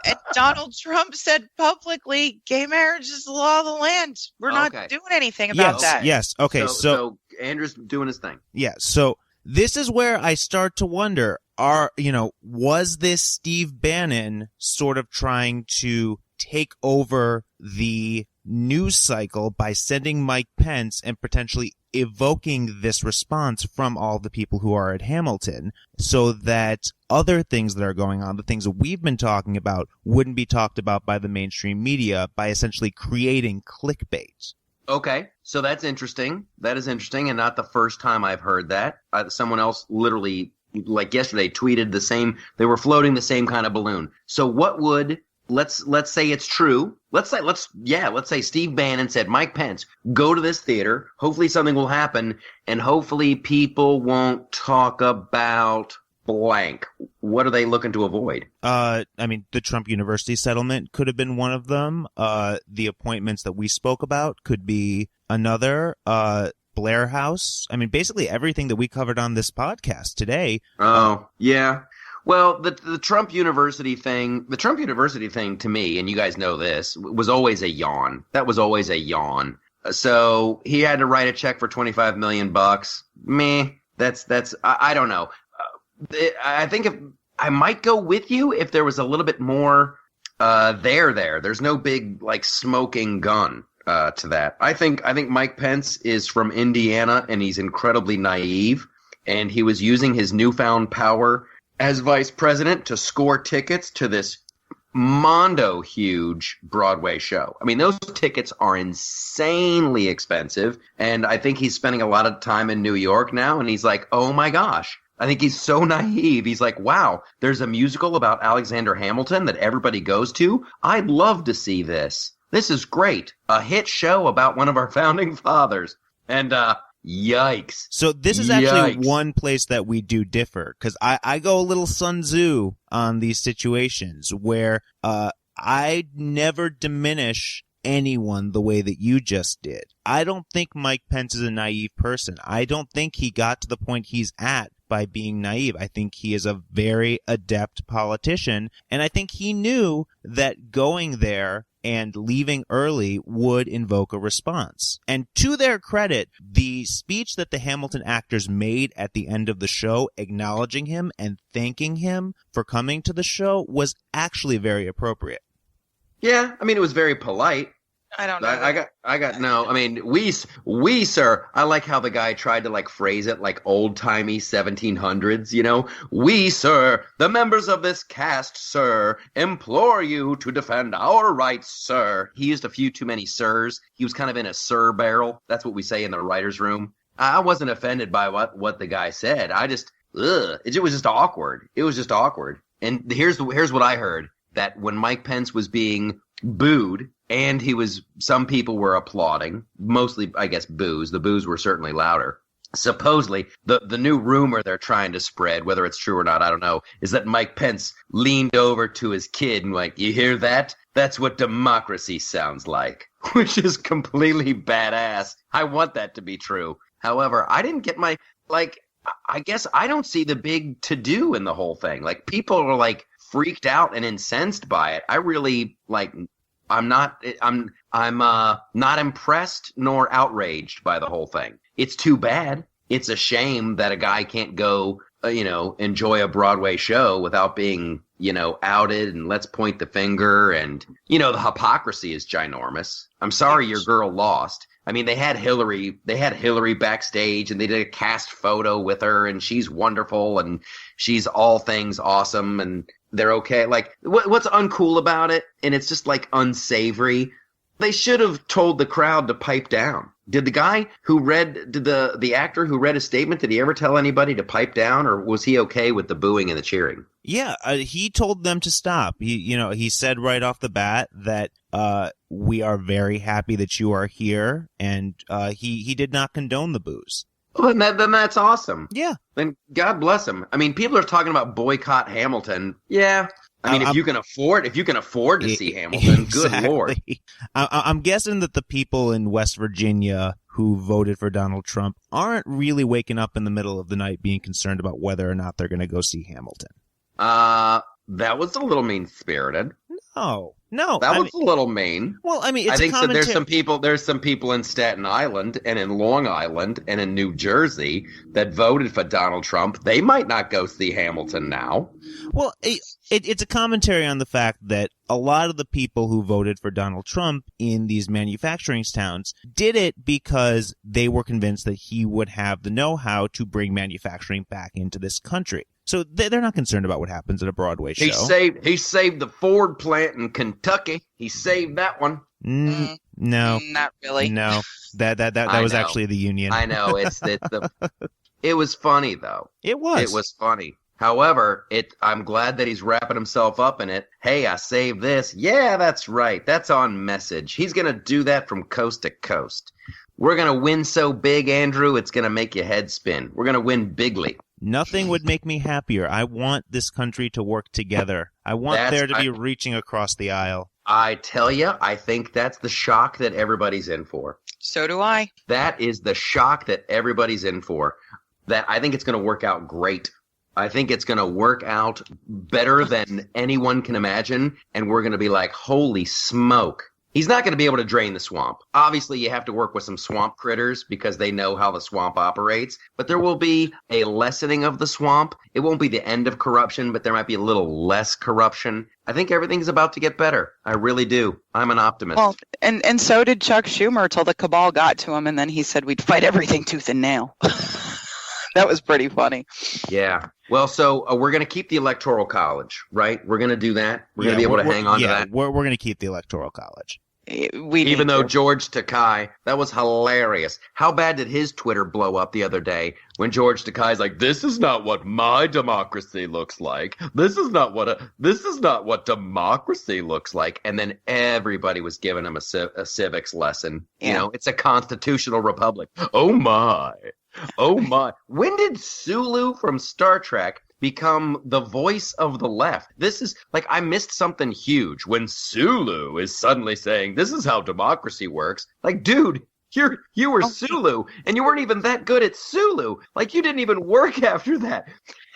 And Donald Trump said publicly, gay marriage is the law of the land. We're not doing anything about that. Yes. Okay. So Andrew's doing his thing. Yeah. So this is where I start to wonder, was this Steve Bannon sort of trying to take over the news cycle by sending Mike Pence and potentially evoking this response from all the people who are at Hamilton so that other things that are going on, the things that we've been talking about, wouldn't be talked about by the mainstream media by essentially creating clickbait? Okay, so that's interesting. That is interesting, and not the first time I've heard that. Someone else literally, like yesterday, tweeted the same. They were floating the same kind of balloon. So what would let's say it's true. Let's say Steve Bannon said, Mike Pence, go to this theater. Hopefully something will happen, and hopefully people won't talk about blank. What are they looking to avoid? I mean, the Trump University settlement could have been one of them. The appointments that we spoke about could be another. Blair House. I mean, basically everything that we covered on this podcast today. Oh, yeah. Well, the Trump University thing to me, and you guys know this, was always a yawn. That was always a yawn. So he had to write a check for $25 million. Meh. I don't know. I think if I might go with you if there was a little bit more there. There's no big like smoking gun to that. I think Mike Pence is from Indiana and he's incredibly naive, and he was using his newfound power as vice president to score tickets to this mondo huge Broadway show. I mean, those tickets are insanely expensive, and I think he's spending a lot of time in New York now, and he's like, oh my gosh. I think he's so naive. He's like, wow, there's a musical about Alexander Hamilton that everybody goes to. I'd love to see this. This is great. A hit show about one of our founding fathers. And, yikes. So this is actually one place that we do differ, because I go a little Sun Tzu on these situations where I never diminish anyone the way that you just did. I don't think Mike Pence is a naive person. I don't think he got to the point he's at by being naive. I think he is a very adept politician, and I think he knew that going there and leaving early would invoke a response. And to their credit, the speech that the Hamilton actors made at the end of the show, acknowledging him and thanking him for coming to the show, was actually very appropriate. Yeah, I mean, it was very polite. I don't know. I got no. I mean, we, sir. I like how the guy tried to like phrase it like old timey 1700s. You know, we, sir, the members of this cast, sir, implore you to defend our rights, sir. He used a few too many sirs. He was kind of in a sir barrel. That's what we say in the writers' room. I wasn't offended by what the guy said. I just, it was just awkward. It was just awkward. And here's what I heard, that when Mike Pence was being booed, and some people were applauding, mostly, I guess, boos. The boos were certainly louder. Supposedly, the new rumor they're trying to spread, whether it's true or not, I don't know, is that Mike Pence leaned over to his kid and like, you hear that? That's what democracy sounds like, which is completely badass. I want that to be true. However, I didn't get I guess I don't see the big to-do in the whole thing. Like, people are like freaked out and incensed by it. I really I'm not impressed nor outraged by the whole thing. It's too bad. It's a shame that a guy can't go, enjoy a Broadway show without being, outed, and let's point the finger, and, the hypocrisy is ginormous. I'm sorry your girl lost. I mean, they had Hillary backstage, and they did a cast photo with her, and she's wonderful, and she's all things awesome, and they're okay. Like, what's uncool about it? And it's just like unsavory. They should have told the crowd to pipe down. Did the actor who read his statement, did he ever tell anybody to pipe down, or was he okay with the booing and the cheering? Yeah, he told them to stop. He said right off the bat that we are very happy that you are here, and he did not condone the boos. Well, then that's awesome. Yeah. Then God bless him. I mean, people are talking about boycott Hamilton. Yeah. I mean, if you can afford to see Hamilton, exactly. Good Lord. I'm guessing that the people in West Virginia who voted for Donald Trump aren't really waking up in the middle of the night being concerned about whether or not they're going to go see Hamilton. That was a little mean-spirited. No. That was a little mean. Well, I mean, I think that there's some people in Staten Island and in Long Island and in New Jersey that voted for Donald Trump. They might not go see Hamilton now. Well, it's a commentary on the fact that a lot of the people who voted for Donald Trump in these manufacturing towns did it because they were convinced that he would have the know-how to bring manufacturing back into this country. So they're not concerned about what happens at a Broadway show. He saved the Ford plant in Kentucky. He saved that one. No. Not really. No. That was actually the Union. I know. It was funny, though. It was. It was funny. However, I'm glad that he's wrapping himself up in it. Hey, I saved this. Yeah, that's right. That's on message. He's going to do that from coast to coast. We're going to win so big, Andrew, it's going to make your head spin. We're going to win bigly. Nothing would make me happier. I want this country to work together. I want there to be reaching across the aisle. I tell you, I think that's the shock that everybody's in for. So do I. That is the shock that everybody's in for. That I think it's going to work out great. I think it's going to work out better than anyone can imagine, and we're going to be like, holy smoke. He's not going to be able to drain the swamp. Obviously, you have to work with some swamp critters because they know how the swamp operates, but there will be a lessening of the swamp. It won't be the end of corruption, but there might be a little less corruption. I think everything's about to get better. I really do. I'm an optimist. Well, and so did Chuck Schumer till the cabal got to him, and then he said we'd fight everything tooth and nail. That was pretty funny. Yeah. Well, so we're going to keep the Electoral College, right? We're going to do that. We're going to be able to hang on to that. We're going to keep the Electoral College. Even though George Takei, that was hilarious. How bad did his Twitter blow up the other day when George Takei's like, "This is not what my democracy looks like. This is not what democracy looks like." And then everybody was giving him a civics lesson. Yeah. You know, it's a constitutional republic. Oh my. Oh my. When did Sulu from Star Trek become the voice of the left? This is like, I missed something huge when Sulu is suddenly saying, this is how democracy works. Like, dude, you were Sulu, and you weren't even that good at Sulu. Like, you didn't even work after that.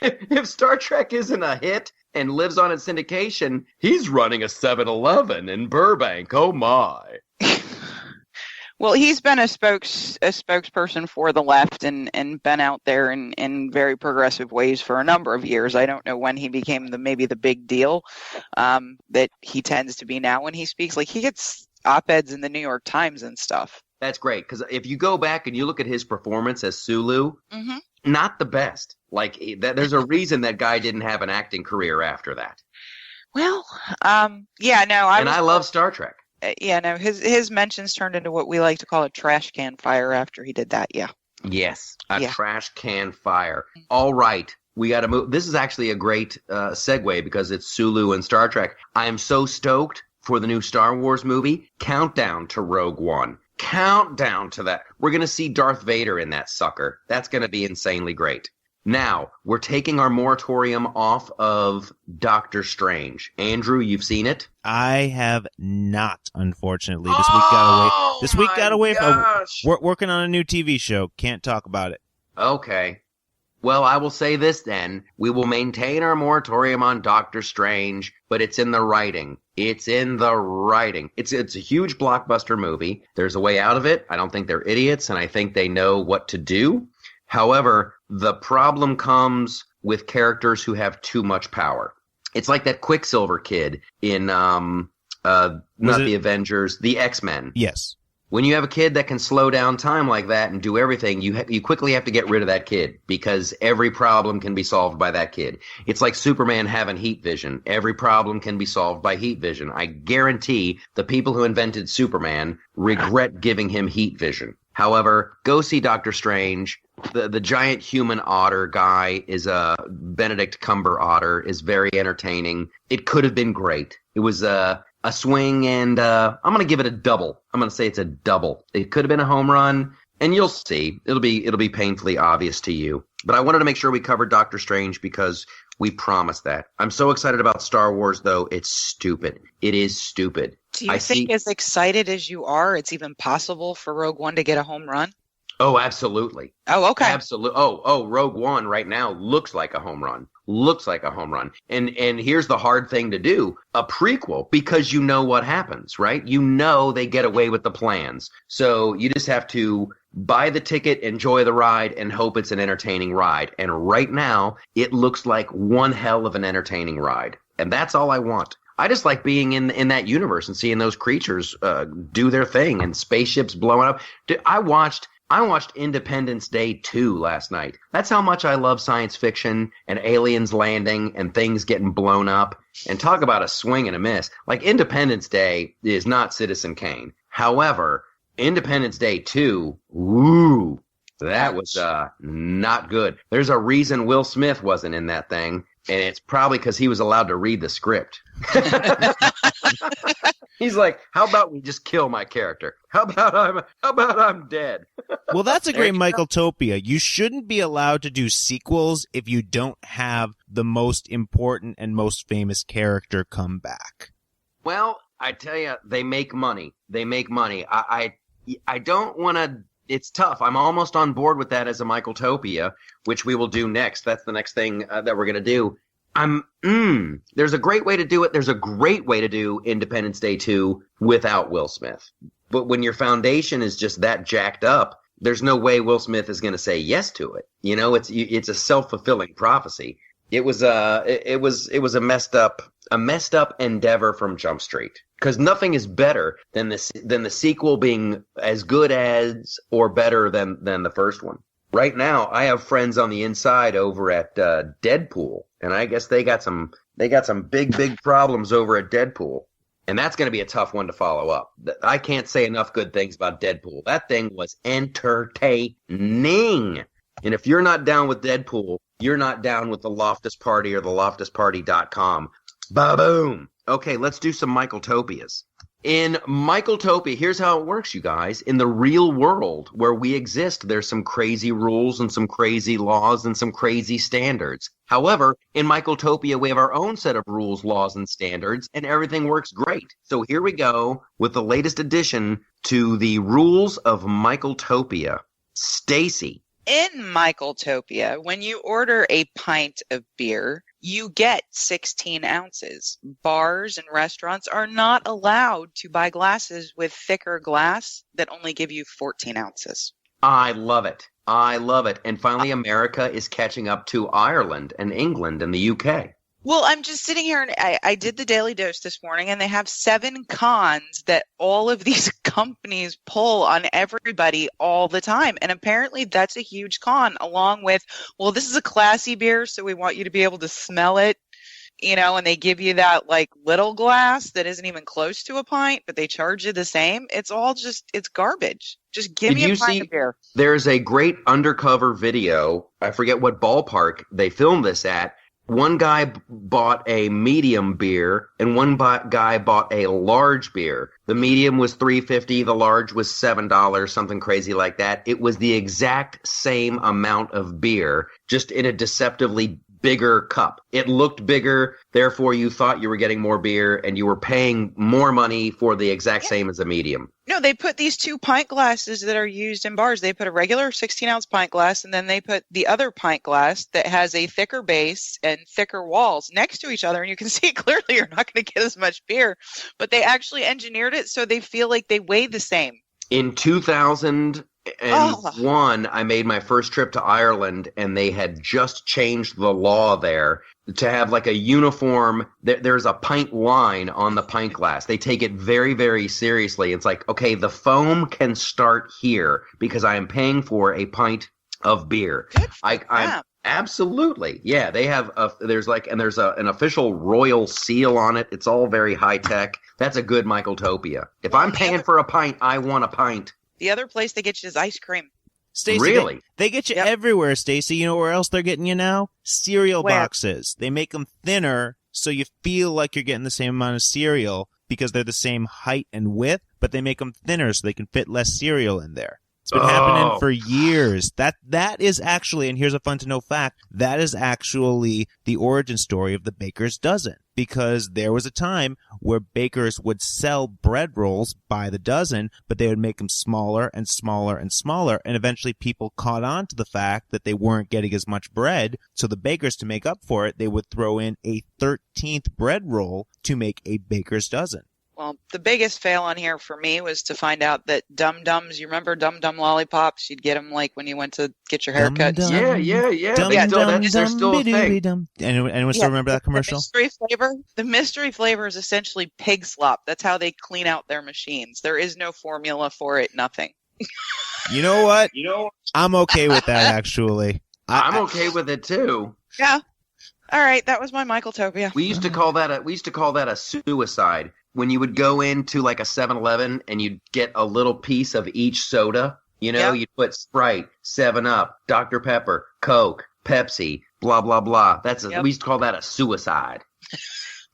If Star Trek isn't a hit and lives on its syndication, he's running a 7-Eleven in Burbank. Oh my. Well, he's been a spokesperson for the left and been out there in very progressive ways for a number of years. I don't know when he became maybe the big deal that he tends to be now when he speaks. Like, he gets op-eds in the New York Times and stuff. That's great, because if you go back and you look at his performance as Sulu, not the best. Like, there's a reason that guy didn't have an acting career after that. Well, yeah, no. I love Star Trek. Yeah, no, his mentions turned into what we like to call a trash can fire after he did that, yeah. Yes, trash can fire. All right, we got to move. This is actually a great segue because it's Sulu and Star Trek. I am so stoked for the new Star Wars movie, Countdown to Rogue One. Countdown to that. We're going to see Darth Vader in that sucker. That's going to be insanely great. Now, we're taking our moratorium off of Doctor Strange. Andrew, you've seen it? I have not, unfortunately. This week got away. This week got away from working on a new TV show. Can't talk about it. Okay. Well, I will say this then. We will maintain our moratorium on Doctor Strange, but it's in the writing. It's in the writing. It's a huge blockbuster movie. There's a way out of it. I don't think they're idiots, and I think they know what to do. However, the problem comes with characters who have too much power. It's like that Quicksilver kid in the Avengers, the X-Men. Yes. When you have a kid that can slow down time like that and do everything, you quickly have to get rid of that kid because every problem can be solved by that kid. It's like Superman having heat vision. Every problem can be solved by heat vision. I guarantee the people who invented Superman regret giving him heat vision. However, go see Doctor Strange. The giant human otter guy is a Benedict Cumber otter, is very entertaining. It could have been great. It was a swing, and I'm going to give it a double. I'm going to say it's a double. It could have been a home run, and you'll see. It'll be painfully obvious to you. But I wanted to make sure we covered Doctor Strange because we promised that. I'm so excited about Star Wars, though. It's stupid. It is stupid. Do you think as excited as you are, it's even possible for Rogue One to get a home run? Oh, absolutely. Oh, okay. Absolutely. Oh, Rogue One right now looks like a home run. Looks like a home run. And here's the hard thing to do, a prequel, because you know what happens, right? You know they get away with the plans. So you just have to buy the ticket, enjoy the ride, and hope it's an entertaining ride. And right now, it looks like one hell of an entertaining ride. And that's all I want. I just like being in that universe and seeing those creatures do their thing and spaceships blowing up. I watched Independence Day 2 last night. That's how much I love science fiction and aliens landing and things getting blown up. And talk about a swing and a miss. Like, Independence Day is not Citizen Kane. However, Independence Day 2, ooh, that was not good. There's a reason Will Smith wasn't in that thing, and it's probably because he was allowed to read the script. He's like, how about we just kill my character? How about I'm dead? Well, that's a great Michaeltopia. You shouldn't be allowed to do sequels if you don't have the most important and most famous character come back. Well, I tell you, they make money. I don't want to. It's tough. I'm almost on board with that as a Michaeltopia, which we will do next. That's the next thing that we're going to do. There's a great way to do it. There's a great way to do Independence Day 2 without Will Smith. But when your foundation is just that jacked up, there's no way Will Smith is going to say yes to it. You know, it's a self-fulfilling prophecy. It was a messed up endeavor from Jump Street, because nothing is better than the sequel being as good as or better than the first one. Right now, I have friends on the inside over at Deadpool, and I guess they got some big problems over at Deadpool, and that's going to be a tough one to follow up. I can't say enough good things about Deadpool. That thing was entertaining, and if you're not down with Deadpool, you're not down with the Loftus Party or the LoftusParty.com. Ba-boom! Okay, let's do some Michaeltopias. In Michaeltopia, here's how it works, you guys. In the real world where we exist, there's some crazy rules and some crazy laws and some crazy standards. However, in Michaeltopia, we have our own set of rules, laws, and standards, and everything works great. So here we go with the latest addition to the rules of Michaeltopia. Stacy. In Michaeltopia, when you order a pint of beer, you get 16 ounces. Bars and restaurants are not allowed to buy glasses with thicker glass that only give you 14 ounces. I love it. And finally, America is catching up to Ireland and England and the UK. Well, I'm just sitting here, and I did the Daily Dose this morning, and they have 7 cons that all of these companies pull on everybody all the time. And apparently that's a huge con, along with, well, this is a classy beer, so we want you to be able to smell it, you know, and they give you that, like, little glass that isn't even close to a pint, but they charge you the same. It's all just, it's garbage. Just give me a pint of beer. There's a great undercover video. I forget what ballpark they filmed this at. One guy bought a medium beer, and one guy bought a large beer. The medium was $3.50, the large was $7, something crazy like that. It was the exact same amount of beer, just in a deceptively bigger cup. It looked bigger, therefore you thought you were getting more beer, and you were paying more money for the exact same as a medium. No, they put these 2 pint glasses that are used in bars. They put a regular 16-ounce pint glass, and then they put the other pint glass that has a thicker base and thicker walls next to each other, and you can see clearly you're not going to get as much beer. But they actually engineered it so they feel like they weigh the same. In 2001, I made my first trip to Ireland, and they had just changed the law there to have like a uniform. There's a pint line on the pint glass. They take it very, very seriously. It's like, okay, the foam can start here because I am paying for a pint of beer. I'm absolutely, yeah. They have there's an official royal seal on it. It's all very high tech. That's a good Michaeltopia. If I'm paying for a pint, I want a pint. The other place they get you is ice cream. Stacey, really? They get you everywhere, Stacey. You know where else they're getting you now? Cereal boxes. They make them thinner so you feel like you're getting the same amount of cereal because they're the same height and width, but they make them thinner so they can fit less cereal in there. It's been happening for years. That is actually, and here's a fun to know fact, that is actually the origin story of the baker's dozen. Because there was a time where bakers would sell bread rolls by the dozen, but they would make them smaller and smaller and smaller, and eventually people caught on to the fact that they weren't getting as much bread, so the bakers, to make up for it, they would throw in a 13th bread roll to make a baker's dozen. Well, the biggest fail on here for me was to find out that Dum Dums, you remember Dum Dum lollipops? You'd get them like when you went to get your haircut. Yeah. They're still a thing. Anyone still remember that commercial? The mystery flavor is essentially pig slop. That's how they clean out their machines. There is no formula for it, nothing. You know what? I'm okay with that, actually. I'm okay with it, too. Yeah. All right, that was my Michaeltopia. We used to call that a suicide. when you would go into like a 7-Eleven and you'd get a little piece of each soda, you'd put Sprite, 7-Up, Dr. Pepper, Coke, Pepsi, blah, blah, blah. We used to call that a suicide.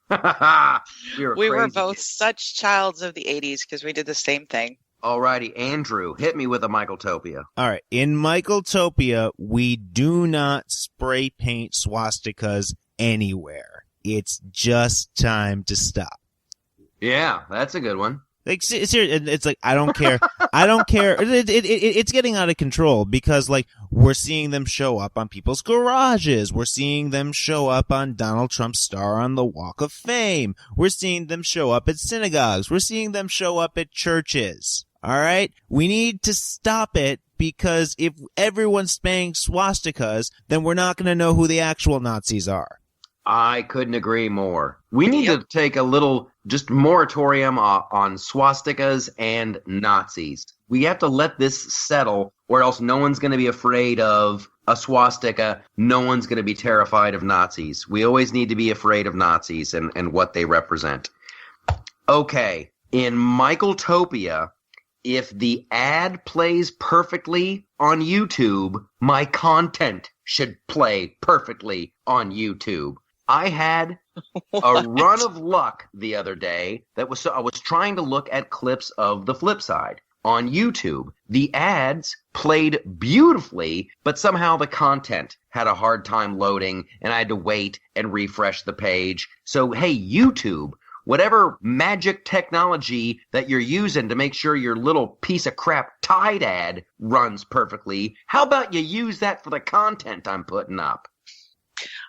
we were both such childs of the 80s because we did the same thing. Alrighty, Andrew, hit me with a Michaeltopia. All right, in Michaeltopia, we do not spray paint swastikas anywhere. It's just time to stop. Yeah, that's a good one. Like, seriously, it's like, I don't care. I don't care. It's getting out of control because, like, we're seeing them show up on people's garages. We're seeing them show up on Donald Trump's star on the Walk of Fame. We're seeing them show up at synagogues. We're seeing them show up at churches. All right? We need to stop it because if everyone's spraying swastikas, then we're not going to know who the actual Nazis are. I couldn't agree more. We need to take a little just moratorium on swastikas and Nazis. We have to let this settle, or else no one's going to be afraid of a swastika. No one's going to be terrified of Nazis. We always need to be afraid of Nazis and what they represent. Okay, in Michaeltopia, if the ad plays perfectly on YouTube, my content should play perfectly on YouTube. I had a run of luck the other day I was trying to look at clips of The Flip Side on YouTube. The ads played beautifully, but somehow the content had a hard time loading, and I had to wait and refresh the page. So, hey, YouTube, whatever magic technology that you're using to make sure your little piece of crap Tide ad runs perfectly, how about you use that for the content I'm putting up?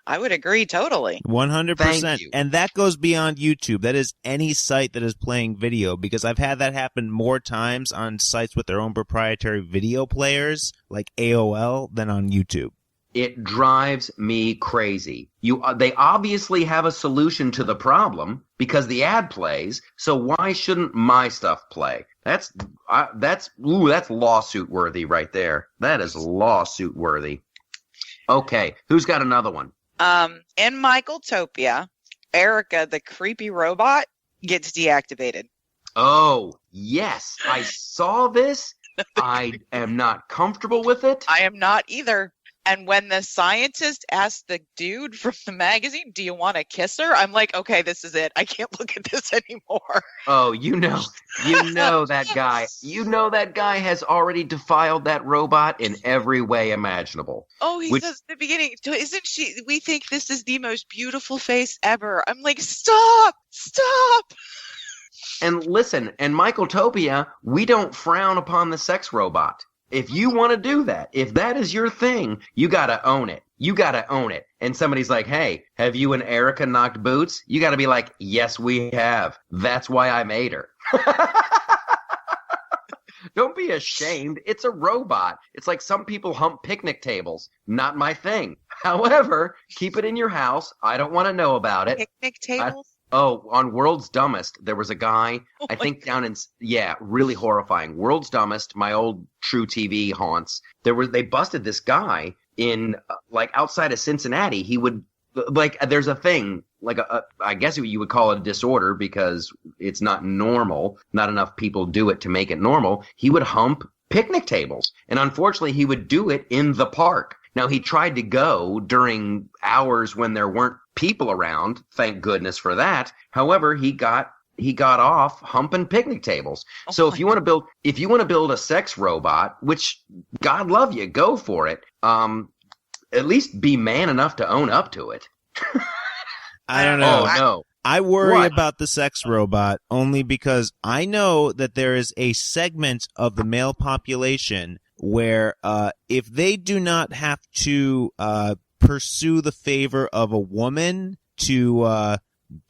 I would agree totally. 100%. And that goes beyond YouTube. That is any site that is playing video, because I've had that happen more times on sites with their own proprietary video players, like AOL, than on YouTube. It drives me crazy. They obviously have a solution to the problem because the ad plays, so why shouldn't my stuff play? That's lawsuit worthy right there. That is lawsuit worthy. Okay, who's got another one? In Michaeltopia, Erica, the creepy robot, gets deactivated. Oh, yes. I saw this. I am not comfortable with it. I am not either. And when the scientist asked the dude from the magazine, do you want to kiss her? I'm like, okay, this is it. I can't look at this anymore. Oh, you know that guy. You know that guy has already defiled that robot in every way imaginable. Oh, he says at the beginning, isn't she? We think this is the most beautiful face ever. I'm like, stop. And listen, in Michaeltopia, we don't frown upon the sex robot. If you want to do that, if that is your thing, you got to own it. You got to own it. And somebody's like, hey, have you and Erica knocked boots? You got to be like, yes, we have. That's why I made her. Don't be ashamed. It's a robot. It's like some people hump picnic tables. Not my thing. However, keep it in your house. I don't want to know about it. Picnic tables? On World's Dumbest, there was a guy, I think down in, really horrifying. World's Dumbest, my old True TV haunts. They busted this guy in, outside of Cincinnati. He would, there's a thing, I guess you would call it a disorder because it's not normal. Not enough people do it to make it normal. He would hump picnic tables. And unfortunately, he would do it in the park. Now, he tried to go during hours when there weren't people around. Thank goodness for that. However, he got off humping picnic tables. So if you want to build a sex robot, which God love you, go for it. At least be man enough to own up to it. I don't know. Oh, no. I worry about the sex robot only because I know that there is a segment of the male population where if they do not have to pursue the favor of a woman to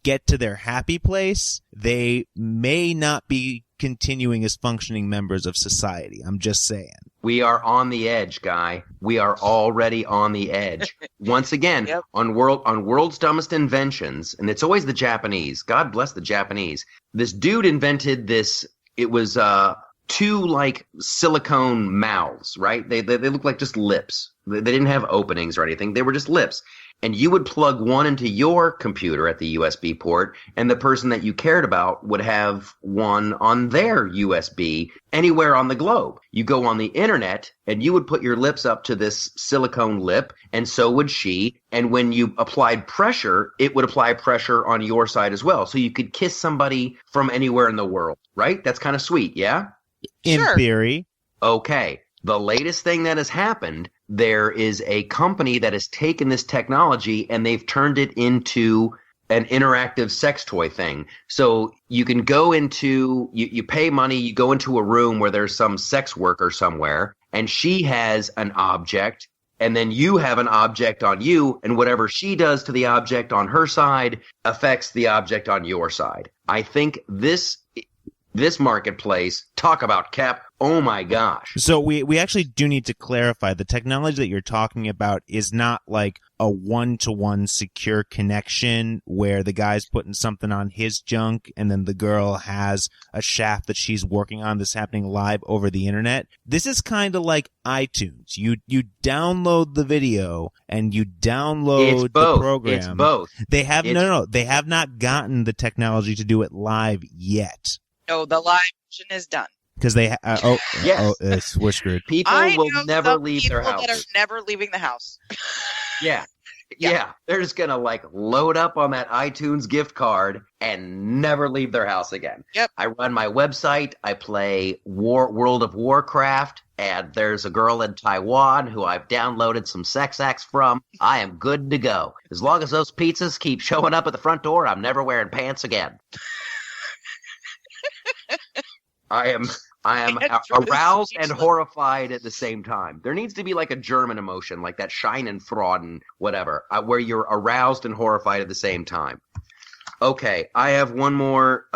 get to their happy place, they may not be continuing as functioning members of society. I'm just saying. We are on the edge, guy. We are already on the edge. Once again, on World's Dumbest Inventions, and it's always the Japanese. God bless the Japanese. This dude invented this. It was two like silicone mouths, right? They look like just lips. They didn't have openings or anything. They were just lips. And you would plug one into your computer at the USB port, and the person that you cared about would have one on their USB anywhere on the globe. You go on the internet, and you would put your lips up to this silicone lip, and so would she. And when you applied pressure, it would apply pressure on your side as well. So you could kiss somebody from anywhere in the world, right? That's kind of sweet, yeah? In theory. Okay. The latest thing that has happened, there is a company that has taken this technology and they've turned it into an interactive sex toy thing. So you can go into, you pay money, you go into a room where there's some sex worker somewhere, and she has an object, and then you have an object on you, and whatever she does to the object on her side affects the object on your side. I think this marketplace, talk about Cap, oh my gosh. So we actually do need to clarify, the technology that you're talking about is not like a one-to-one secure connection where the guy's putting something on his junk and then the girl has a shaft that she's working on that's happening live over the internet. This is kind of like iTunes. You download the video and you download the program. It's both. They have they have not gotten the technology to do it live yet. No, the live version is done. Because they we're screwed. People will never leave their house. That are never leaving the house. Yeah. They're just gonna like load up on that iTunes gift card and never leave their house again. Yep. I run my website. I play World of Warcraft, and there's a girl in Taiwan who I've downloaded some sex acts from. I am good to go. As long as those pizzas keep showing up at the front door, I'm never wearing pants again. I am aroused and horrified at the same time. There needs to be like a German emotion, like that Schadenfreude, whatever, where you're aroused and horrified at the same time. Okay, I have one more.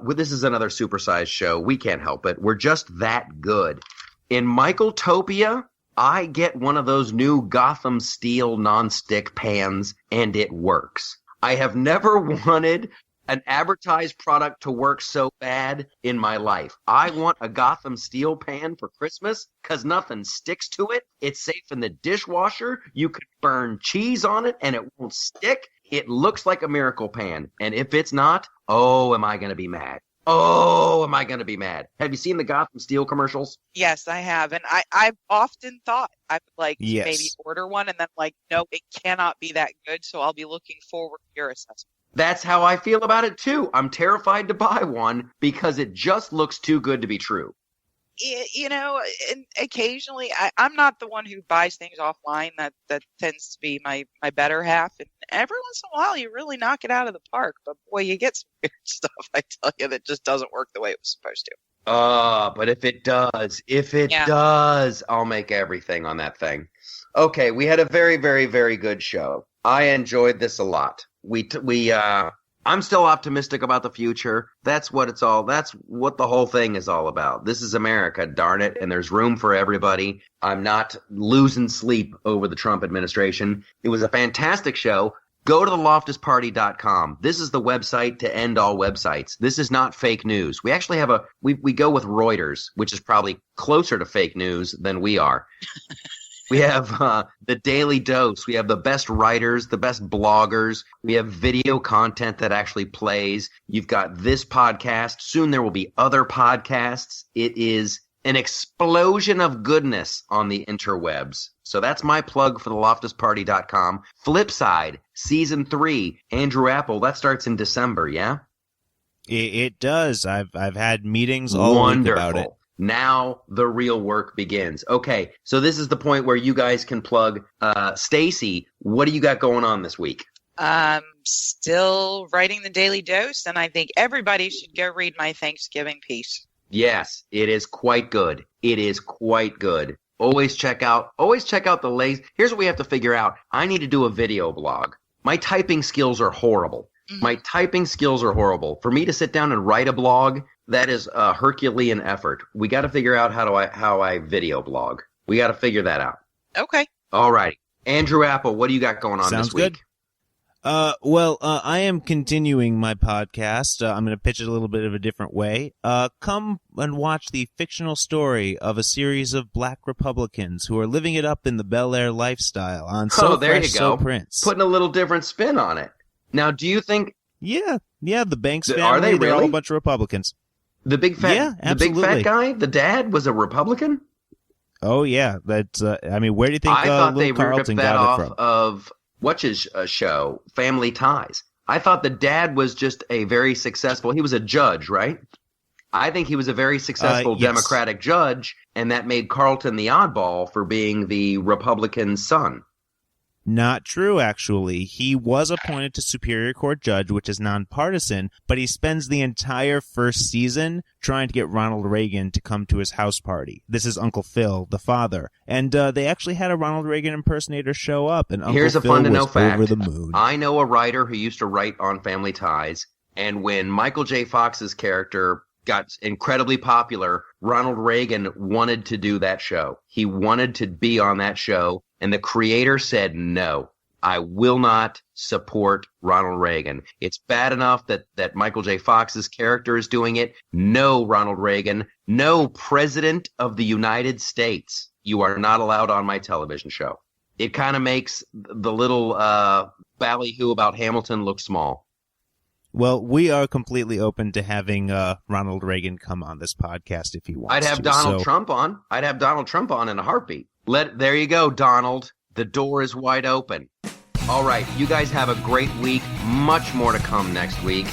This is another supersized show. We can't help it. We're just that good. In Michaeltopia, I get one of those new Gotham Steel nonstick pans, and it works. I have never wanted an advertised product to work so bad in my life. I want a Gotham Steel pan for Christmas because nothing sticks to it. It's safe in the dishwasher. You could burn cheese on it and it won't stick. It looks like a miracle pan. And if it's not, oh, am I going to be mad? Oh, am I going to be mad? Have you seen the Gotham Steel commercials? Yes, I have. And I've often thought I would maybe order one and then no, it cannot be that good. So I'll be looking forward to your assessment. That's how I feel about it, too. I'm terrified to buy one because it just looks too good to be true. And occasionally, I'm not the one who buys things offline. That tends to be my better half. And every once in a while, you really knock it out of the park. But boy, you get some weird stuff, I tell you, that just doesn't work the way it was supposed to. But if it does, I'll make everything on that thing. Okay, we had a very, very, very good show. I enjoyed this a lot. I'm still optimistic about the future. That's what the whole thing is all about. This is America, darn it, and there's room for everybody. I'm not losing sleep over the Trump administration. It was a fantastic show. Go to the loftusparty.com. This is the website to end all websites. This is not fake news. We actually have we go with Reuters, which is probably closer to fake news than we are. We have the Daily Dose. We have the best writers, the best bloggers. We have video content that actually plays. You've got this podcast. Soon there will be other podcasts. It is an explosion of goodness on the interwebs. So that's my plug for the loftusparty.com. Flipside, Season 3, Andrew Apple. That starts in December, yeah? It does. I've had meetings all week about it. Now the real work begins. Okay, so this is the point where you guys can plug. Stacy, what do you got going on this week? Still writing the Daily Dose, and I think everybody should go read my Thanksgiving piece. Yes, it is quite good. It is quite good. Always check out the lazy. Here's what we have to figure out. I need to do a video blog. My typing skills are horrible. My typing skills are horrible. For me to sit down and write a blog, that is a Herculean effort. We got to figure out how I video blog. We got to figure that out. Okay. All right. Andrew Apple, what do you got going on Sounds this week? Good. I am continuing my podcast. I'm going to pitch it a little bit of a different way. Come and watch the fictional story of a series of black Republicans who are living it up in the Bel Air lifestyle on So there Fresh, you go. So Prince. Putting a little different spin on it. Now, do you think... Yeah, the Banks family, are they really? They're all a bunch of Republicans. The big fat, yeah, absolutely. The big fat guy, the dad, was a Republican? Oh, yeah. That's. I mean, where do you think I thought they Carlton ripped that got off it from? of what's his show, Family Ties. I thought the dad was just a very successful. He was a judge, right? I think he was a very successful yes. Democratic judge, and that made Carlton the oddball for being the Republican son. Not true, actually. He was appointed to Superior Court judge, which is nonpartisan, but he spends the entire first season trying to get Ronald Reagan to come to his house party. This is Uncle Phil, the father. And they actually had a Ronald Reagan impersonator show up, and Uncle Here's a Phil fun to know was fact. over the moon. I know a writer who used to write on Family Ties, and when Michael J. Fox's character got incredibly popular, Ronald Reagan wanted to do that show. He wanted to be on that show, and the creator said, no, I will not support Ronald Reagan. It's bad enough that Michael J. Fox's character is doing it. No, Ronald Reagan, no, President of the United States. You are not allowed on my television show. It kind of makes the little ballyhoo about Hamilton look small. Well, we are completely open to having Ronald Reagan come on this podcast if he wants to. I'd have Donald Trump on. I'd have Donald Trump on in a heartbeat. There you go, Donald. The door is wide open. All right, you guys have a great week. Much more to come next week.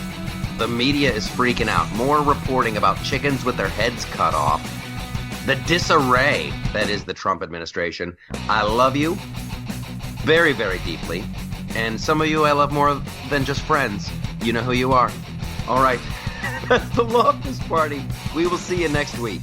The media is freaking out. More reporting about chickens with their heads cut off. The disarray that is the Trump administration. I love you very, very deeply. And some of you I love more than just friends. You know who you are. All right. That's the Loftus Party. We will see you next week.